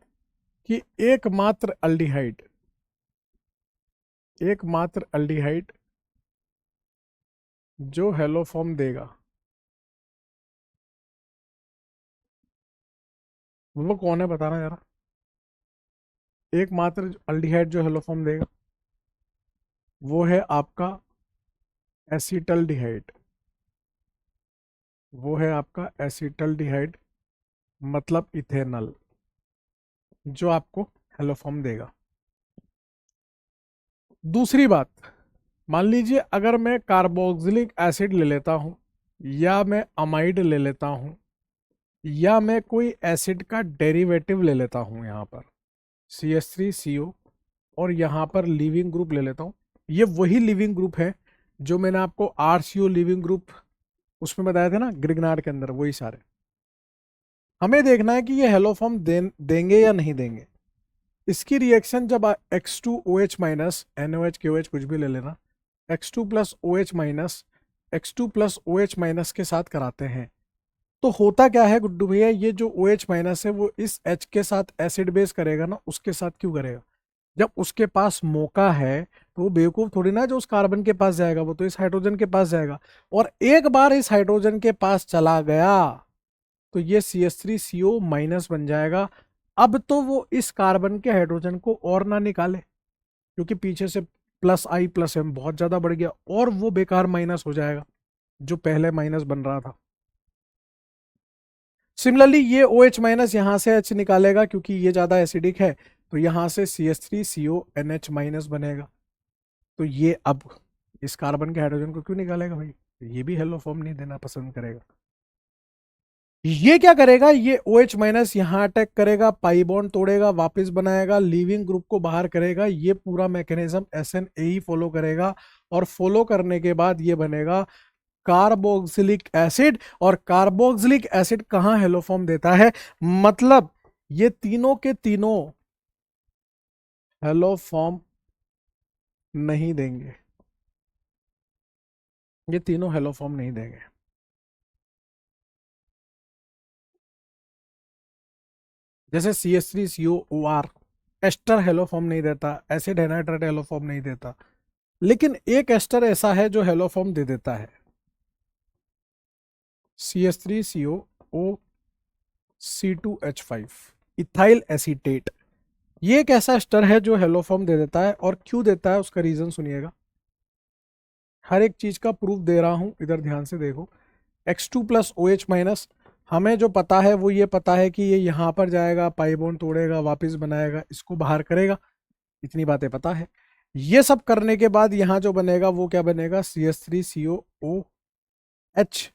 कि एकमात्र अल्डिहाइड जो हेलोफॉर्म देगा वो कौन है, बताना जरा। एकमात्र अल्डिहाइड जो हेलोफॉर्म देगा वो है आपका एसिटल्डिहाइड। वो है आपका एसिटल्डिहाइड, मतलब इथेनॉल, जो आपको हेलोफॉर्म देगा। दूसरी बात, मान लीजिए अगर मैं कार्बोक्सिलिक एसिड ले लेता हूं, या मैं अमाइड ले लेता हूं, या मैं कोई एसिड का डेरिवेटिव ले लेता हूं, यहाँ पर CH3CO, और यहाँ पर लिविंग ग्रुप ले लेता हूं। ये वही लिविंग ग्रुप है जो मैंने आपको RCO लिविंग ग्रुप उसमें बताया था ना, ग्रिग्नार्ड के अंदर, वही सारे। हमें देखना है कि ये हेलोफॉर्म देंगे या नहीं देंगे। इसकी रिएक्शन जब X2OH माइनस NaOH KOH कुछ भी ले लेना, X2 plus OH minus X2 plus OH minus के साथ कराते हैं, तो होता क्या है गुड्डू भैया, ये जो OH माइनस है वो इस H के साथ एसिड बेस करेगा ना, उसके साथ क्यों करेगा? जब उसके पास मौका है तो वो बेवकूफ थोड़ी ना जो उस कार्बन के पास जाएगा, वो तो इस हाइड्रोजन के पास जाएगा। और एक बार इस हाइड्रोजन के पास चला गया तो ये CH3CO माइनस बन जाएगा। अब तो वो इस कार्बन के हाइड्रोजन को और ना निकाले, क्योंकि पीछे से प्लस I प्लस M बहुत ज्यादा बढ़ गया, और वो बेकार माइनस हो जाएगा जो पहले माइनस बन रहा था। सिमिलरली ये OH माइनस यहां से H निकालेगा, क्योंकि ये ज्यादा एसिडिक है, तो यहां से CH3CO NH माइनस बनेगा। तो ये अब इस कार्बन के हाइड्रोजन को क्यों निकालेगा भाई? ये भी हेलोफॉर्म नहीं देना पसंद करेगा। ये क्या करेगा, ये OH माइनस यहां अटैक करेगा, पाई बॉन्ड तोड़ेगा, वापस बनाएगा, लीविंग ग्रुप को बाहर करेगा। ये पूरा मैकेनिज्म SNA ही फॉलो करेगा, और फॉलो करने के बाद ये बनेगा कार्बोक्सिलिक एसिड। और कार्बोक्सिलिक एसिड कहां हेलोफॉर्म देता है, मतलब ये तीनों के तीनों हेलोफॉर्म नहीं देंगे, ये तीनों हेलोफॉर्म नहीं देंगे। जैसे CH3COOR एस्टर हेलोफॉर्म नहीं देता, एसिड एनाइड्राइड हेलोफॉर्म नहीं देता, लेकिन एक एस्टर ऐसा है जो हेलोफॉर्म दे देता है, CH3COOC2H5 इथाइल एसीटेट। ये एक ऐसा एस्टर है जो हेलोफॉर्म दे देता है, और क्यों देता है उसका रीजन सुनिएगा। हर एक चीज का प्रूफ दे रहा हूं, इधर ध्यान से देखो। X2 प्लस OH माइनस, हमें जो पता है वो ये पता है कि ये यहां पर जाएगा, पाई बॉन्ड तोड़ेगा, वापस बनाएगा, इसको बाहर करेगा, इतनी बातें पता है। ये सब करने के बाद यहां जो बनेगा वो क्या बनेगा, CH3COOH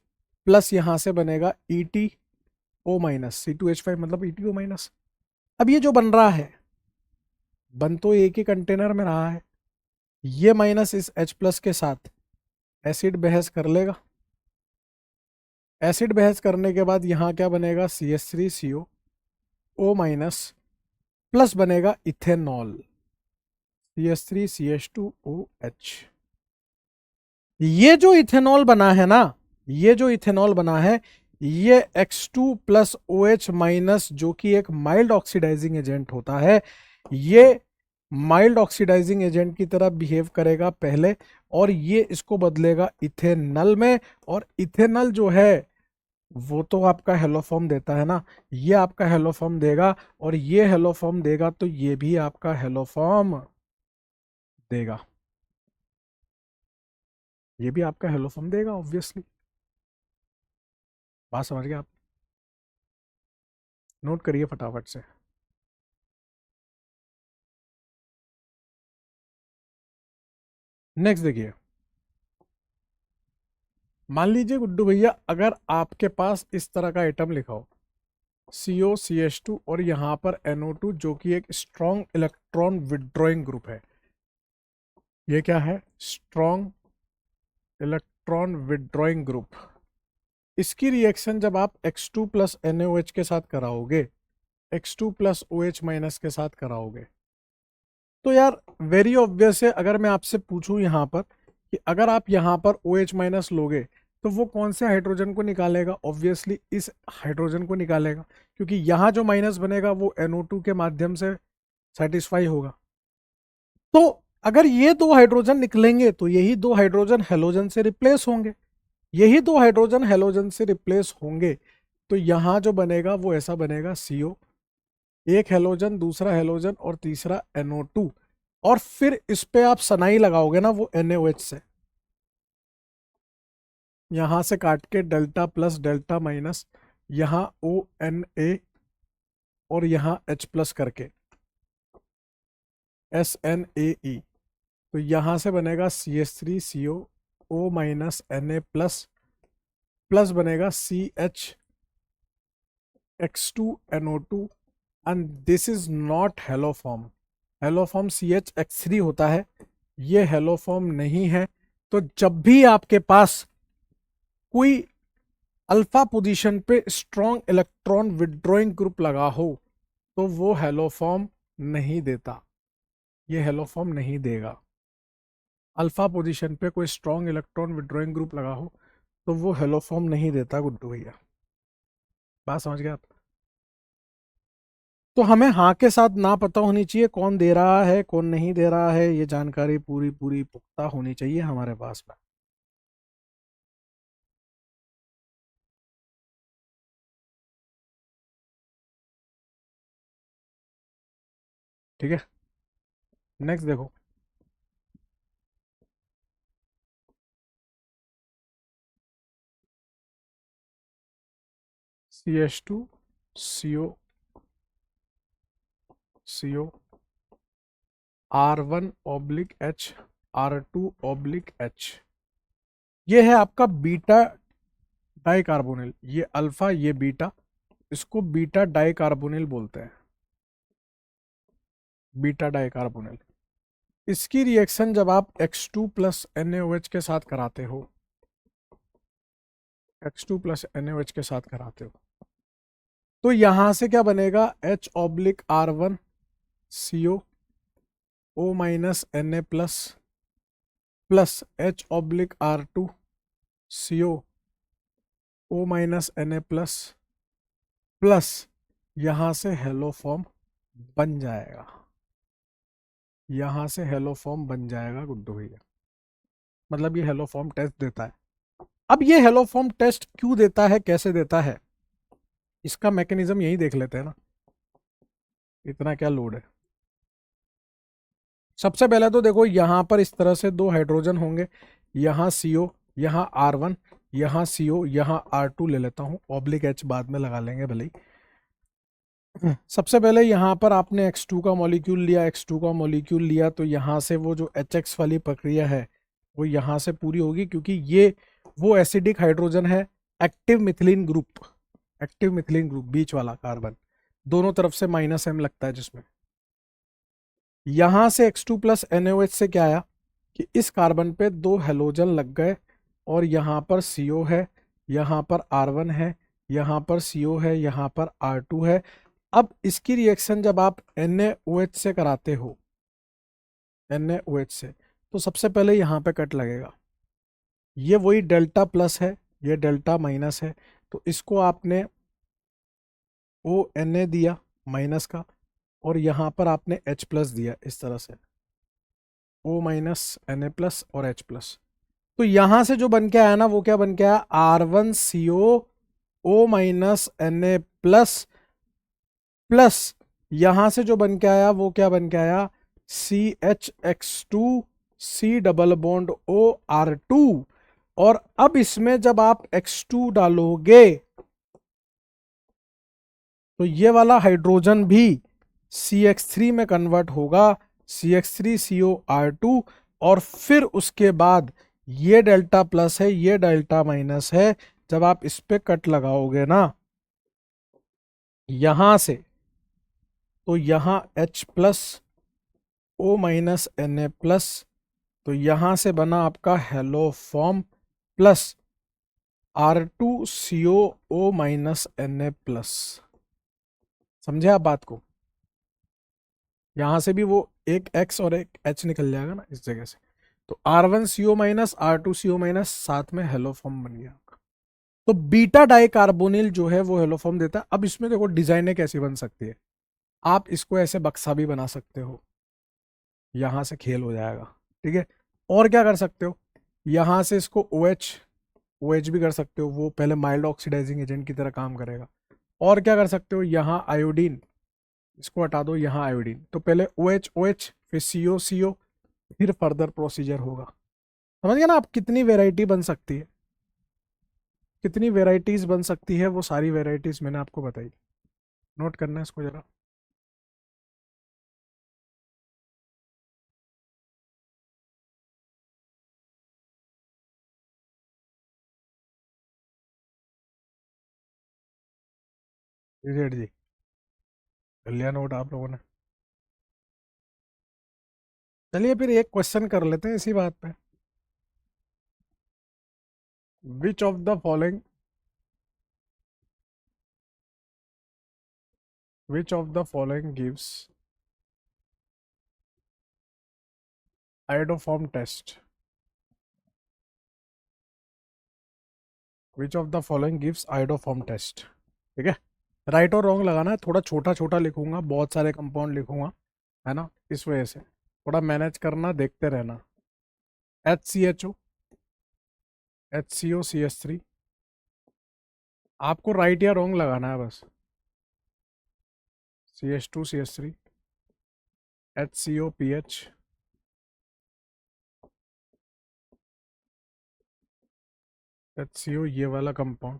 प्लस यहां से बनेगा ETO माइनस, C2H5 मतलब ETO माइनस। अब ये जो बन रहा है, बन तो एक ही कंटेनर में रहा है, ये माइनस इस H प्लस के साथ, एसिड बहस कर लेगा। एसिड बहस करने के बाद यहाँ क्या बनेगा, CH3CO O माइनस प्लस बनेगा इथेनॉल CH3CH2OH। ये जो इथेनॉल बना है ना, ये जो इथेनॉल बना है, ये X2 प्लस OH माइनस जो कि एक माइल्ड ऑक्सीडाइजिंग एजेंट होता है, ये माइल्ड ऑक्सीडाइजिंग एजेंट की तरह बिहेव करेगा पहले, और ये इसको बदलेगा इथेनॉल में। और इथेनॉल जो है वो तो आपका हेलोफॉर्म देता है ना, ये आपका हेलोफॉर्म देगा, और ये हेलोफॉर्म देगा तो ये भी आपका हेलोफॉर्म देगा, ये भी आपका हेलोफॉर्म देगा ऑब्वियसली। बात समझ गए आप? नोट करिए फटाफट से। नेक्स्ट देखिए, मान लीजिए गुड्डू भैया, अगर आपके पास इस तरह का आइटम लिखा हो COCH2 और यहाँ पर NO2 जो कि एक स्ट्रॉन्ग इलेक्ट्रॉन विड्रॉइंग ग्रुप है। ये क्या है? Strong electron withdrawing group. इसकी रिएक्शन जब आप X2 प्लस NaOH के साथ कराओगे, X2 प्लस OH माइनस के साथ कराओगे, तो यार वेरी ऑब्वियस है, अगर मैं आपसे पूछूं यहाँ पर कि अगर आप यहाँ पर OH माइनस लोगे तो वो कौन से हाइड्रोजन को निकालेगा? ऑब्वियसली इस हाइड्रोजन को निकालेगा, क्योंकि यहाँ जो माइनस बनेगा वो NO2 के माध्यम से सेटिस्फाई होगा। तो अगर ये दो हाइड्रोजन निकलेंगे तो यही दो हाइड्रोजन हेलोजन से रिप्लेस होंगे, यही दो हाइड्रोजन हेलोजन से रिप्लेस होंगे, तो यहाँ जो बनेगा वो ऐसा बनेगा CO, एक हेलोजन, दूसरा हेलोजन और तीसरा NO2, और फिर इस पे आप सनाई लगाओगे ना वो NaOH से, यहां से काट के डेल्टा प्लस डेल्टा माइनस, यहां ONA और यहां H प्लस करके SNAE, तो यहां से बनेगा CH3CO O minus Na plus plus बनेगा CHX2NO2, and this is not haloform. Haloform CHX3 होता है, ये हेलोफॉर्म नहीं है। तो जब भी आपके पास कोई अल्फा पोजीशन पे स्ट्रॉन्ग इलेक्ट्रॉन विड्रॉइंग ग्रुप लगा हो तो वो हेलोफॉर्म नहीं देता, ये हेलोफॉर्म नहीं देगा। अल्फा पोजीशन पे कोई स्ट्रॉन्ग इलेक्ट्रॉन विड्रॉइंग ग्रुप लगा हो तो वो हेलोफॉर्म नहीं देता गुड्डू भैया। बात समझ गए आप? तो हमें हाँ के साथ ना पता होनी चाहिए कौन दे रहा है कौन नहीं दे रहा है, ये जानकारी पूरी पूरी पुख्ता होनी चाहिए हमारे पास में। ठीक है, नेक्स्ट देखो। CH2CO CO R1/H R2/H, ये है आपका बीटा डाइकार्बोनिल, ये अल्फा ये बीटा, इसको बीटा डाइकार्बोनिल बोलते हैं, बीटा डाइकार्बोनिल। इसकी रिएक्शन जब आप X2 प्लस NaOH के साथ कराते हो, X2 प्लस NaOH के साथ कराते हो, तो यहां से क्या बनेगा? H/R1 CO O minus Na plus plus H/R2 CO O minus Na plus plus, यहां से हेलोफॉर्म बन जाएगा, यहां से हेलोफॉर्म बन जाएगा गुड्डू भैया। मतलब ये हेलोफॉर्म टेस्ट देता है। अब ये हेलोफॉर्म टेस्ट क्यों देता है, कैसे देता है, इसका मैकेनिज्म यही देख लेते हैं ना, इतना क्या लोड है। सबसे पहले तो देखो यहां पर इस तरह से दो हाइड्रोजन होंगे, यहां CO, यहां R1, यहां CO, यहां R2 ले लेता हूं, ऑब्लिक H बाद में लगा लेंगे भले ही। सबसे पहले यहां पर आपने X2 का मॉलिक्यूल लिया, X2 का मॉलिक्यूल लिया तो यहां से वो जो HX वाली प्रक्रिया है वो यहां से पूरी होगी, क्योंकि ये वो एसिडिक हाइड्रोजन है, active methylene group, active methylene group बीच वाला कार्बन, दोनों तरफ से -M लगता है जिसमें। यहां से X2 प्लस NaOH से क्या आया कि इस कार्बन पे दो हेलोजन लग गए, और यहाँ पर CO है, यहाँ पर R1 है, यहाँ पर CO है, यहाँ पर R2 है। अब इसकी रिएक्शन जब आप NaOH से कराते हो, NaOH से, तो सबसे पहले यहाँ पे कट लगेगा। ये वही डेल्टा प्लस है, ये डेल्टा माइनस है, तो इसको आपने ONa दिया माइनस का, और यहाँ पर आपने H प्लस दिया इस तरह से, O माइनस Na प्लस और H प्लस। तो यहां से जो बन के आया ना, वो क्या बन के आया, R1CO O minus Na plus, plus यहां से जो बन के आया वो क्या बन के आया, CHX2C डबल बॉन्ड OR2। और अब इसमें जब आप X2 डालोगे तो ये वाला हाइड्रोजन भी CH3 में कन्वर्ट होगा, CH3COR2। और फिर उसके बाद ये डेल्टा प्लस है, ये डेल्टा माइनस है, जब आप इस पे कट लगाओगे ना यहां से, तो यहां H plus O minus Na plus, तो यहां से बना आपका haloform plus R2CO minus Na plus. समझे आप बात को? यहां से भी वो एक X और एक H निकल जाएगा ना इस जगह से, तो R1CO माइनस R2CO माइनस, साथ में हेलोफॉर्म बन गया। तो बीटा डाई कार्बोनिल जो है वो हेलोफॉर्म देता है। अब इसमें देखो डिजाइने कैसी बन सकती है, आप इसको ऐसे बक्सा भी बना सकते हो, यहां से खेल हो जाएगा, ठीक है। और क्या कर सकते हो, यहां से इसको OH भी कर सकते हो, वो पहले माइल्ड ऑक्सीडाइजिंग एजेंट की तरह काम करेगा। और क्या कर सकते हो, यहाँ आयोडीन, इसको हटा दो, यहाँ आयोडीन, तो पहले OH फिर CO फिर फर्दर प्रोसीजर होगा। समझ गए ना आप, कितनी वेराइटी बन सकती है, कितनी वेराइटीज बन सकती है, वो सारी वेराइटीज मैंने आपको बताई। नोट करना है इसको जरा। जेड जी, कर लिया नोट आप लोगों ने? चलिए फिर एक क्वेश्चन कर लेते हैं इसी बात पे। Which of the following, which of the following gives iodoform test, which of the following gives iodoform test, ठीक है। राइट और रॉन्ग लगाना है, थोड़ा छोटा छोटा लिखूंगा, बहुत सारे कंपाउंड लिखूंगा, है ना, इस वजह से थोड़ा मैनेज करना, देखते रहना। HCHO, HCO CH3, आपको राइट या रॉन्ग लगाना है बस। CH2CH3, HCOPH, HCO ये वाला compound,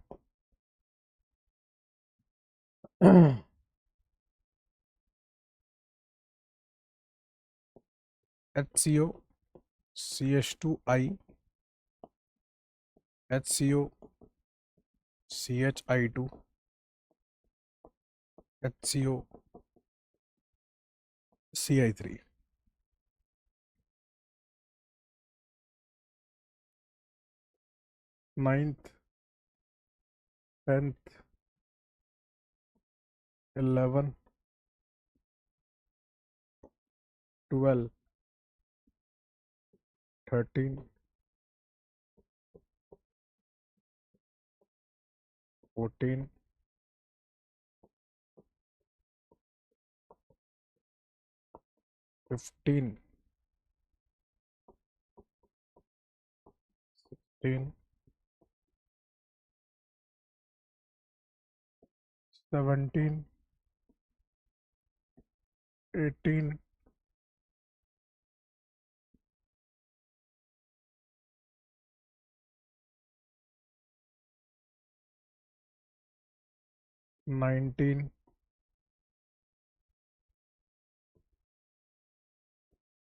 HCOCH2I, HCOCHI2, HCOCI3। Ninth, 10th, 11, 12, 13, 14, 15, 16, 17, 18, 19,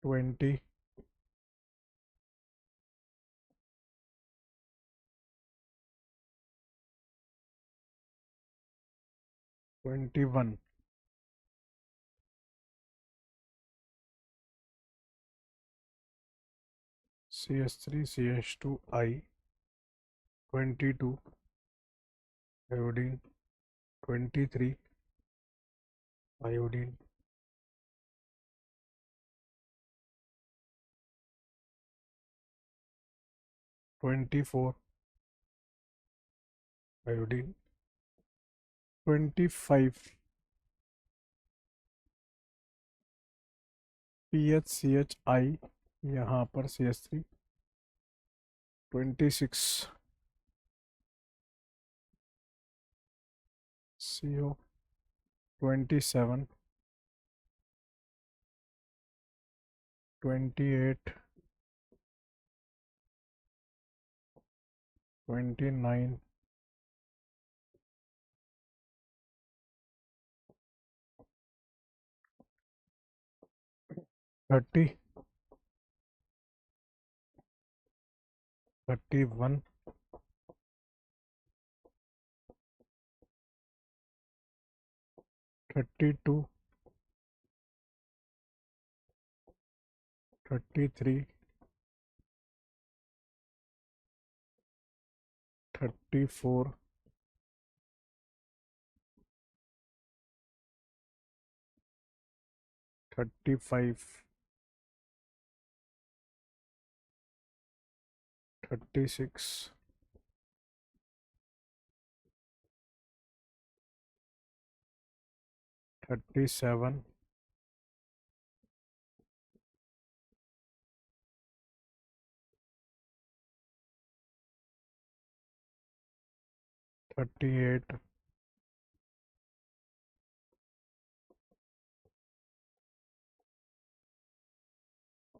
20, 21। CH3CH2I, 22 iodine, 23 iodine, 24 iodine, 25 PHCHI, यहाँ पर CH3, 26 CO, 27 28 29 30 31 32 33 34 35 36 37 38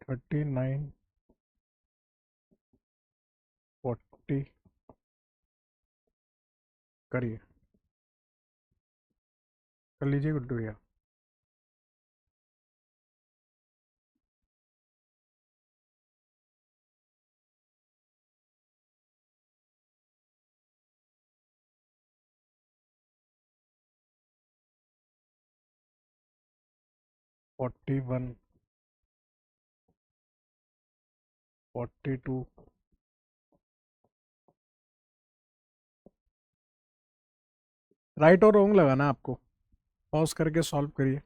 39 40 करिए, कर लीजिए गुड्डू भैया। फोर्टी वन, 42, राइट और रॉन्ग लगाना है आपको, पॉज करके सॉल्व करिए।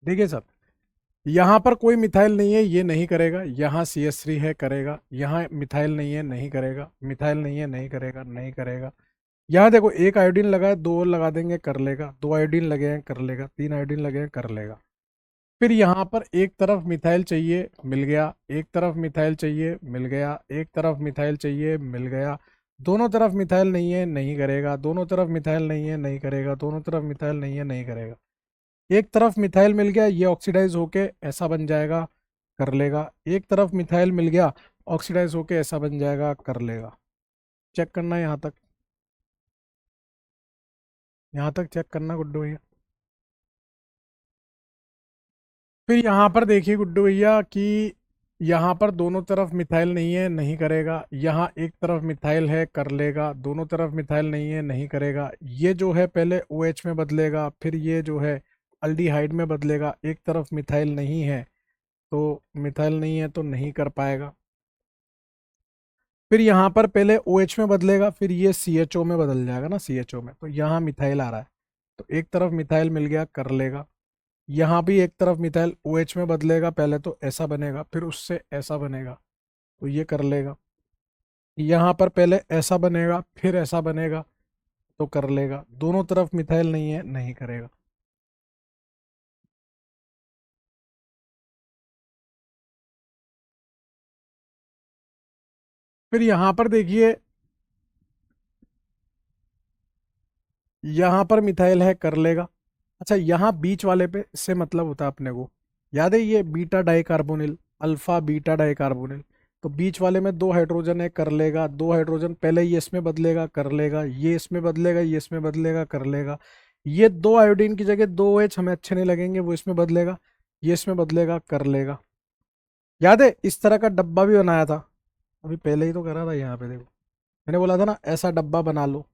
देखिए सर, यहाँ पर कोई मिथाइल नहीं है, ये नहीं करेगा। यहाँ CH3 है, करेगा। यहाँ मिथाइल नहीं है, नहीं करेगा। मिथाइल नहीं है, नहीं करेगा, नहीं करेगा। यहाँ देखो, एक आयोडीन लगा है, दो और लगा देंगे, कर लेगा। दो आयोडीन लगे हैं, कर लेगा। तीन आयोडीन लगे हैं, कर लेगा। फिर यहाँ पर एक तरफ मिथाइल चाहिए, मिल गया। एक तरफ मिथाइल चाहिए, मिल गया। एक तरफ मिथाइल चाहिए, मिल गया। दोनों तरफ मिथाइल नहीं है, नहीं करेगा। दोनों तरफ मिथाइल नहीं है, नहीं करेगा। दोनों तरफ मिथाइल नहीं है, नहीं करेगा। एक तरफ मिथाइल मिल गया, ये ऑक्सीडाइज होके ऐसा बन जाएगा, कर लेगा। एक तरफ मिथाइल मिल गया, ऑक्सीडाइज होके ऐसा बन जाएगा, कर लेगा। चेक करना है यहाँ तक, यहाँ तक चेक करना गुड्डू भैया। फिर यहाँ पर देखिए गुड्डू भैया कि यहाँ पर दोनों तरफ मिथाइल नहीं है, नहीं करेगा। यहाँ एक तरफ मिथाइल है, कर लेगा। दोनों तरफ मिथाइल नहीं है, नहीं करेगा। ये जो है पहले OH में बदलेगा, फिर ये जो है अल्डिहाइड में बदलेगा। एक तरफ मिथाइल नहीं है, तो मिथाइल नहीं है तो नहीं कर पाएगा। फिर यहाँ पर पहले OH में बदलेगा, फिर ये CHO में बदल जाएगा ना, CHO में। तो यहाँ मिथाइल आ रहा है, तो एक तरफ मिथाइल मिल गया, कर लेगा। यहाँ भी एक तरफ मिथाइल OH में बदलेगा, पहले तो ऐसा बनेगा, फिर उससे ऐसा बनेगा, तो ये कर लेगा। यहाँ पर पहले ऐसा बनेगा, फिर ऐसा बनेगा, तो कर लेगा। दोनों तरफ मिथाइल नहीं है, नहीं करेगा। फिर यहाँ पर देखिए, यहाँ पर मिथाइल है, कर लेगा। अच्छा, यहाँ बीच वाले पे से मतलब होता है अपने को, याद है ये beta dicarbonyl, alpha beta dicarbonyl. तो बीच वाले में दो हाइड्रोजन है, कर लेगा। दो हाइड्रोजन पहले ये इसमें बदलेगा, कर लेगा। ये इसमें बदलेगा, ये इसमें बदलेगा, कर लेगा। ये दो आयोडीन की जगह दो OH हमें अच्छे नहीं लगेंगे, वो इसमें बदलेगा, ये इसमें बदलेगा, कर लेगा। याद है इस तरह का डब्बा भी बनाया था, अभी पहले ही तो करा था। यहाँ पे देखो, मैंने बोला था ना ऐसा डब्बा बना लो,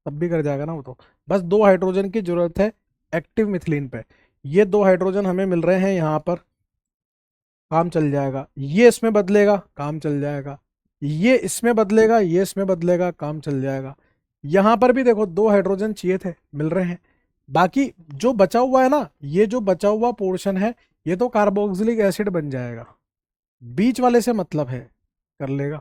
तब भी कर जाएगा ना वो तो। बस दो हाइड्रोजन की जरूरत है एक्टिव मिथिलीन पे। ये दो हाइड्रोजन हमें मिल रहे हैं यहाँ पर, काम चल जाएगा। ये इसमें बदलेगा, काम चल जाएगा। ये इसमें बदलेगा, ये इसमें बदलेगा, काम चल जाएगा। यहां पर भी देखो 2 हाइड्रोजन चाहिए थे, मिल रहे हैं। बाकी जो बचा हुआ है ना, ये जो बचा हुआ पोर्शन है, ये तो कार्बोक्सिलिक एसिड बन जाएगा। बीच वाले से मतलब है, कर लेगा।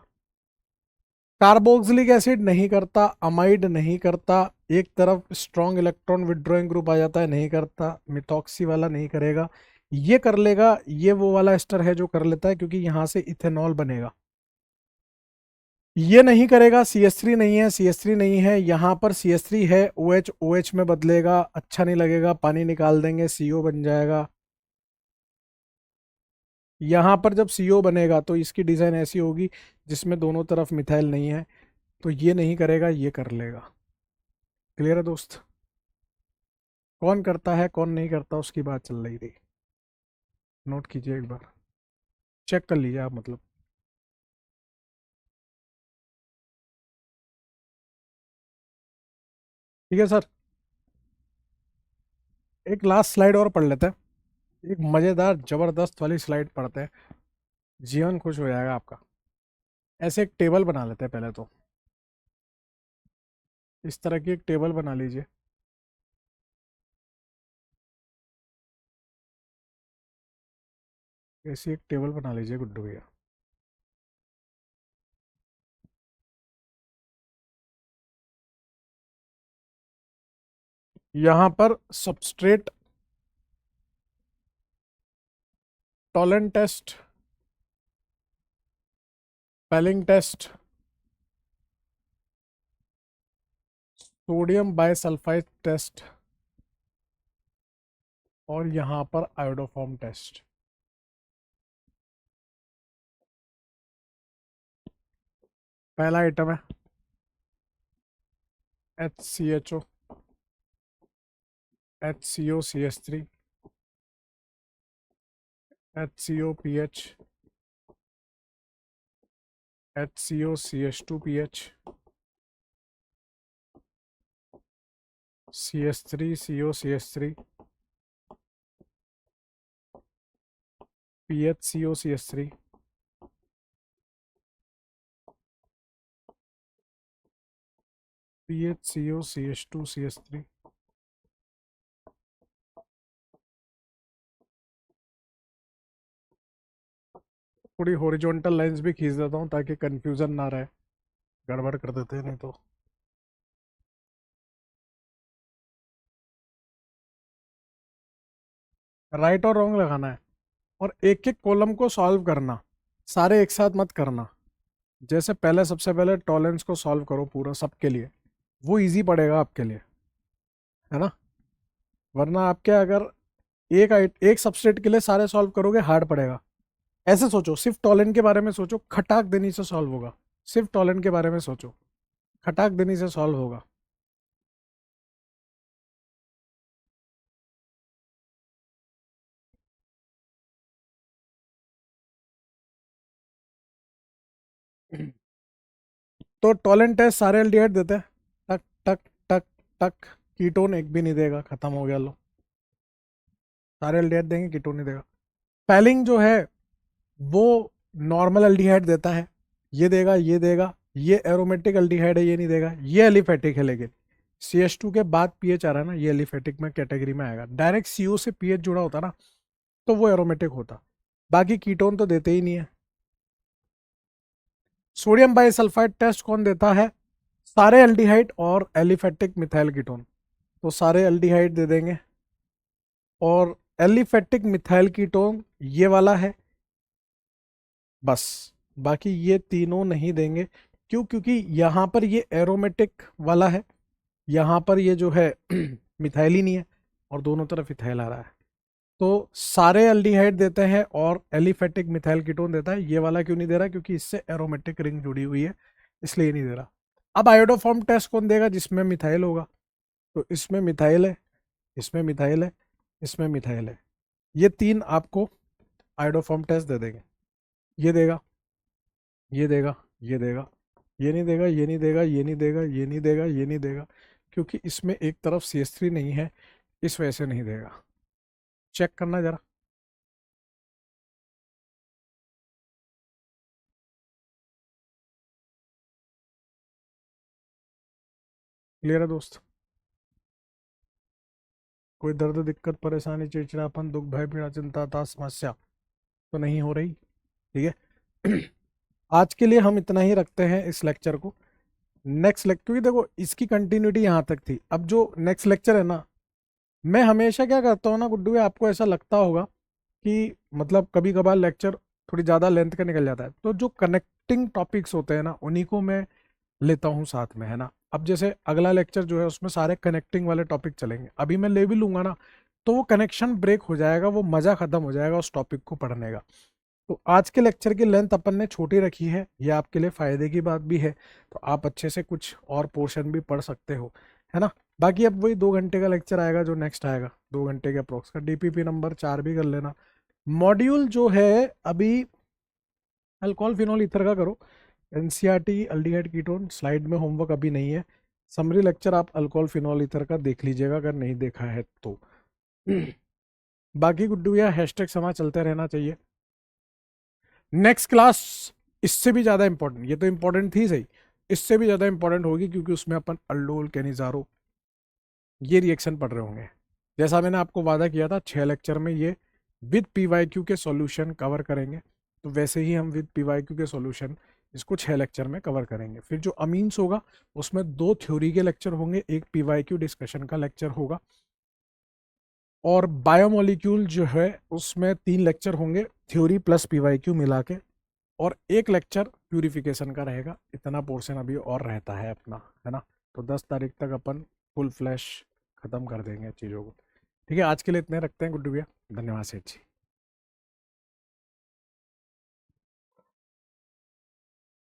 कार्बोक्सिलिक एसिड नहीं करता, अमाइड नहीं करता। एक तरफ स्ट्रॉन्ग इलेक्ट्रॉन विड्रॉइंग ग्रुप आ जाता है, नहीं करता। मिथॉक्सी वाला नहीं करेगा। ये कर लेगा, ये वो वाला एस्टर है जो कर लेता है, क्योंकि यहां से इथेनॉल बनेगा। ये नहीं करेगा, CH3 नहीं है, CH3 नहीं है, यहां पर CH3 है, OH में बदलेगा, अच्छा नहीं लगेगा, पानी निकाल देंगे, CO बन जाएगा। यहां पर जब CO बनेगा तो इसकी डिजाइन ऐसी होगी जिसमें दोनों तरफ मिथाइल नहीं है, तो ये नहीं करेगा, ये कर लेगा। क्लियर है दोस्त? कौन करता है कौन नहीं करता उसकी बात चल रही थी, नोट कीजिए एक बार, चेक कर लीजिए आप मतलब। ठीक है सर, एक लास्ट स्लाइड और पढ़ लेते हैं। एक मजेदार जबरदस्त वाली स्लाइड पढ़ते हैं, जीवन खुश हो जाएगा आपका। ऐसे एक टेबल बना लेते हैं पहले तो। इस तरह की एक टेबल बना लीजिए। ऐसी एक टेबल बना लीजिए गुड्डू भैया। यहाँ पर substrate, Tollens test, पेलिंग test, sodium bisulphide test, और यहाँ पर आयोडोफॉर्म टेस्ट। पहला आइटम है HCHO, HCOCH3, HCOPH, HCOCH2PH, CH3COCH3, PHCOCH3, PHCOCH2CH3। थोड़ी हॉरिजॉन्टल लाइंस भी खींच देता हूँ ताकि कंफ्यूजन ना रहे, गड़बड़ कर देते हैं नहीं तो। राइट और रॉन्ग लगाना है, और एक एक कॉलम को सॉल्व करना, सारे एक साथ मत करना। जैसे पहले, सबसे पहले टॉलेंस को सॉल्व करो पूरा सबके लिए, वो इजी पड़ेगा आपके लिए, है ना। वरना आपके अगर एक सबस्टेट के लिए सारे सॉल्व करोगे, हार्ड पड़ेगा। ऐसे सोचो, सिर्फ टॉलेंट के बारे में सोचो, खटाक देनी से सॉल्व होगा। सिर्फ टॉलेंट के बारे में सोचो, खटाक देनी से सॉल्व होगा। तो टॉलेंट टेस्ट सारे एल्डिहाइड देते हैं, टक टक टक टक। कीटोन एक भी नहीं देगा, खत्म हो गया लो। सारे एल्डिहाइड देंगे, कीटोन नहीं देगा। पैलिंग जो है वो नॉर्मल एल्डिहाइड देता है, ये देगा, ये देगा। ये एरोमेटिक एल्डिहाइड है, ये नहीं देगा। ये एलिफेटिक है, लेकिन CH2 के बाद पीएच आ रहा है ना, ये एलिफेटिक में कैटेगरी में आएगा। डायरेक्ट CO से पीएच जुड़ा होता ना, तो वो एरोमेटिक होता। बाकी कीटोन तो देते ही नहीं है। सोडियम बाइसल्फाइड टेस्ट कौन देता है? सारे एल्डिहाइड और एलिफेटिक मिथाइल कीटोन, तो सारे एल्डिहाइड दे देंगे। और एलिफेटिक मिथाइल कीटोन ये वाला है बस। बाकी ये तीनों नहीं देंगे। क्यों? क्योंकि यहाँ पर ये एरोमेटिक वाला है, यहाँ पर ये जो है मिथाइल ही नहीं है, और दोनों तरफ इथाइल आ रहा है। तो सारे एल्डिहाइड देते हैं और एलिफेटिक मिथाइल कीटोन देता है। ये वाला क्यों नहीं दे रहा? क्योंकि इससे एरोमेटिक रिंग जुड़ी हुई है, इसलिए नहीं दे रहा। अब आयोडोफॉर्म टेस्ट कौन देगा? जिसमें मिथाइल होगा। तो इसमें मिथाइल है, इसमें मिथाइल है, इसमें मिथाइल है। ये तीन आपको आयोडोफॉर्म टेस्ट दे देंगे। ये देगा, ये देगा, ये देगा, ये नहीं देगा, ये नहीं देगा, ये नहीं देगा, ये नहीं देगा, ये नहीं देगा। क्योंकि इसमें एक तरफ CH3 नहीं है, इस वजह से नहीं देगा। चेक करना जरा। क्लियर है दोस्त? कोई दर्द, दिक्कत, परेशानी, चिड़चिड़ापन, दुख, भय, पीड़ा, चिंता, तास, समस्या तो नहीं हो रही? ठीक है। आज के लिए हम इतना ही रखते हैं इस लेक्चर को। नेक्स्ट लेक्चर, क्योंकि देखो इसकी कंटिन्यूटी यहाँ तक थी, अब जो नेक्स्ट लेक्चर है ना, मैं हमेशा क्या करता हूँ ना गुड्डू भाई, आपको ऐसा लगता होगा कि मतलब कभी कभार लेक्चर थोड़ी ज़्यादा लेंथ का निकल जाता है, तो जो कनेक्टिंग टॉपिक्स होते हैं ना उन्हीं को मैं लेता हूँ साथ में, है ना। अब जैसे अगला लेक्चर जो है उसमें सारे कनेक्टिंग वाले टॉपिक चलेंगे, अभी मैं ले भी लूंगा ना तो वो कनेक्शन ब्रेक हो जाएगा, वो मज़ा ख़त्म हो जाएगा उस टॉपिक को पढ़ने का। तो आज के लेक्चर की लेंथ अपन ने छोटी रखी है, ये आपके लिए फ़ायदे की बात भी है, तो आप अच्छे से कुछ और पोर्शन भी पढ़ सकते हो, है ना। बाकी अब वही 2 घंटे का लेक्चर आएगा जो नेक्स्ट आएगा, 2 घंटे के अप्रोक्स का, डीपीपी नंबर 4 भी कर लेना। मॉड्यूल जो है अभी अल्कोहल फिनॉल ईथर का करो, एनसीईआरटी अल्डिहाइड कीटोन स्लाइड में होमवर्क अभी नहीं है, समरी लेक्चर आप अल्कोहल फिनॉल ईथर का देख लीजिएगा अगर नहीं देखा है तो। बाकी गुड्डू या हैशटैग समा चलते रहना चाहिए। नेक्स्ट क्लास इससे भी ज़्यादा इंपॉर्टेंट, ये तो इंपॉर्टेंट थी सही, इससे भी ज़्यादा इंपॉर्टेंट होगी क्योंकि उसमें अपन अल्डोल कैनिजारो ये रिएक्शन पढ़ रहे होंगे। जैसा मैंने आपको वादा किया था 6 लेक्चर में ये विद पीवाईक्यू के सॉल्यूशन कवर करेंगे, तो वैसे ही हम विद पीवाईक्यू के सॉल्यूशन इसको 6 लेक्चर में कवर करेंगे। फिर जो अमीन्स होगा उसमें 2 थ्योरी के लेक्चर होंगे, एक पीवाईक्यू डिस्कशन का लेक्चर होगा, और बायोमोलिक्यूल जो है उसमें 3 लेक्चर होंगे थ्योरी प्लस पीवाईक्यू मिला के, और एक लेक्चर प्यूरिफिकेशन का रहेगा। इतना पोर्शन अभी और रहता है अपना, है ना। तो 10 तारीख तक अपन फुल फ्लैश खत्म कर देंगे चीज़ों को। ठीक है, आज के लिए इतने रखते हैं गुड्डू भैया, धन्यवाद सेठ जी।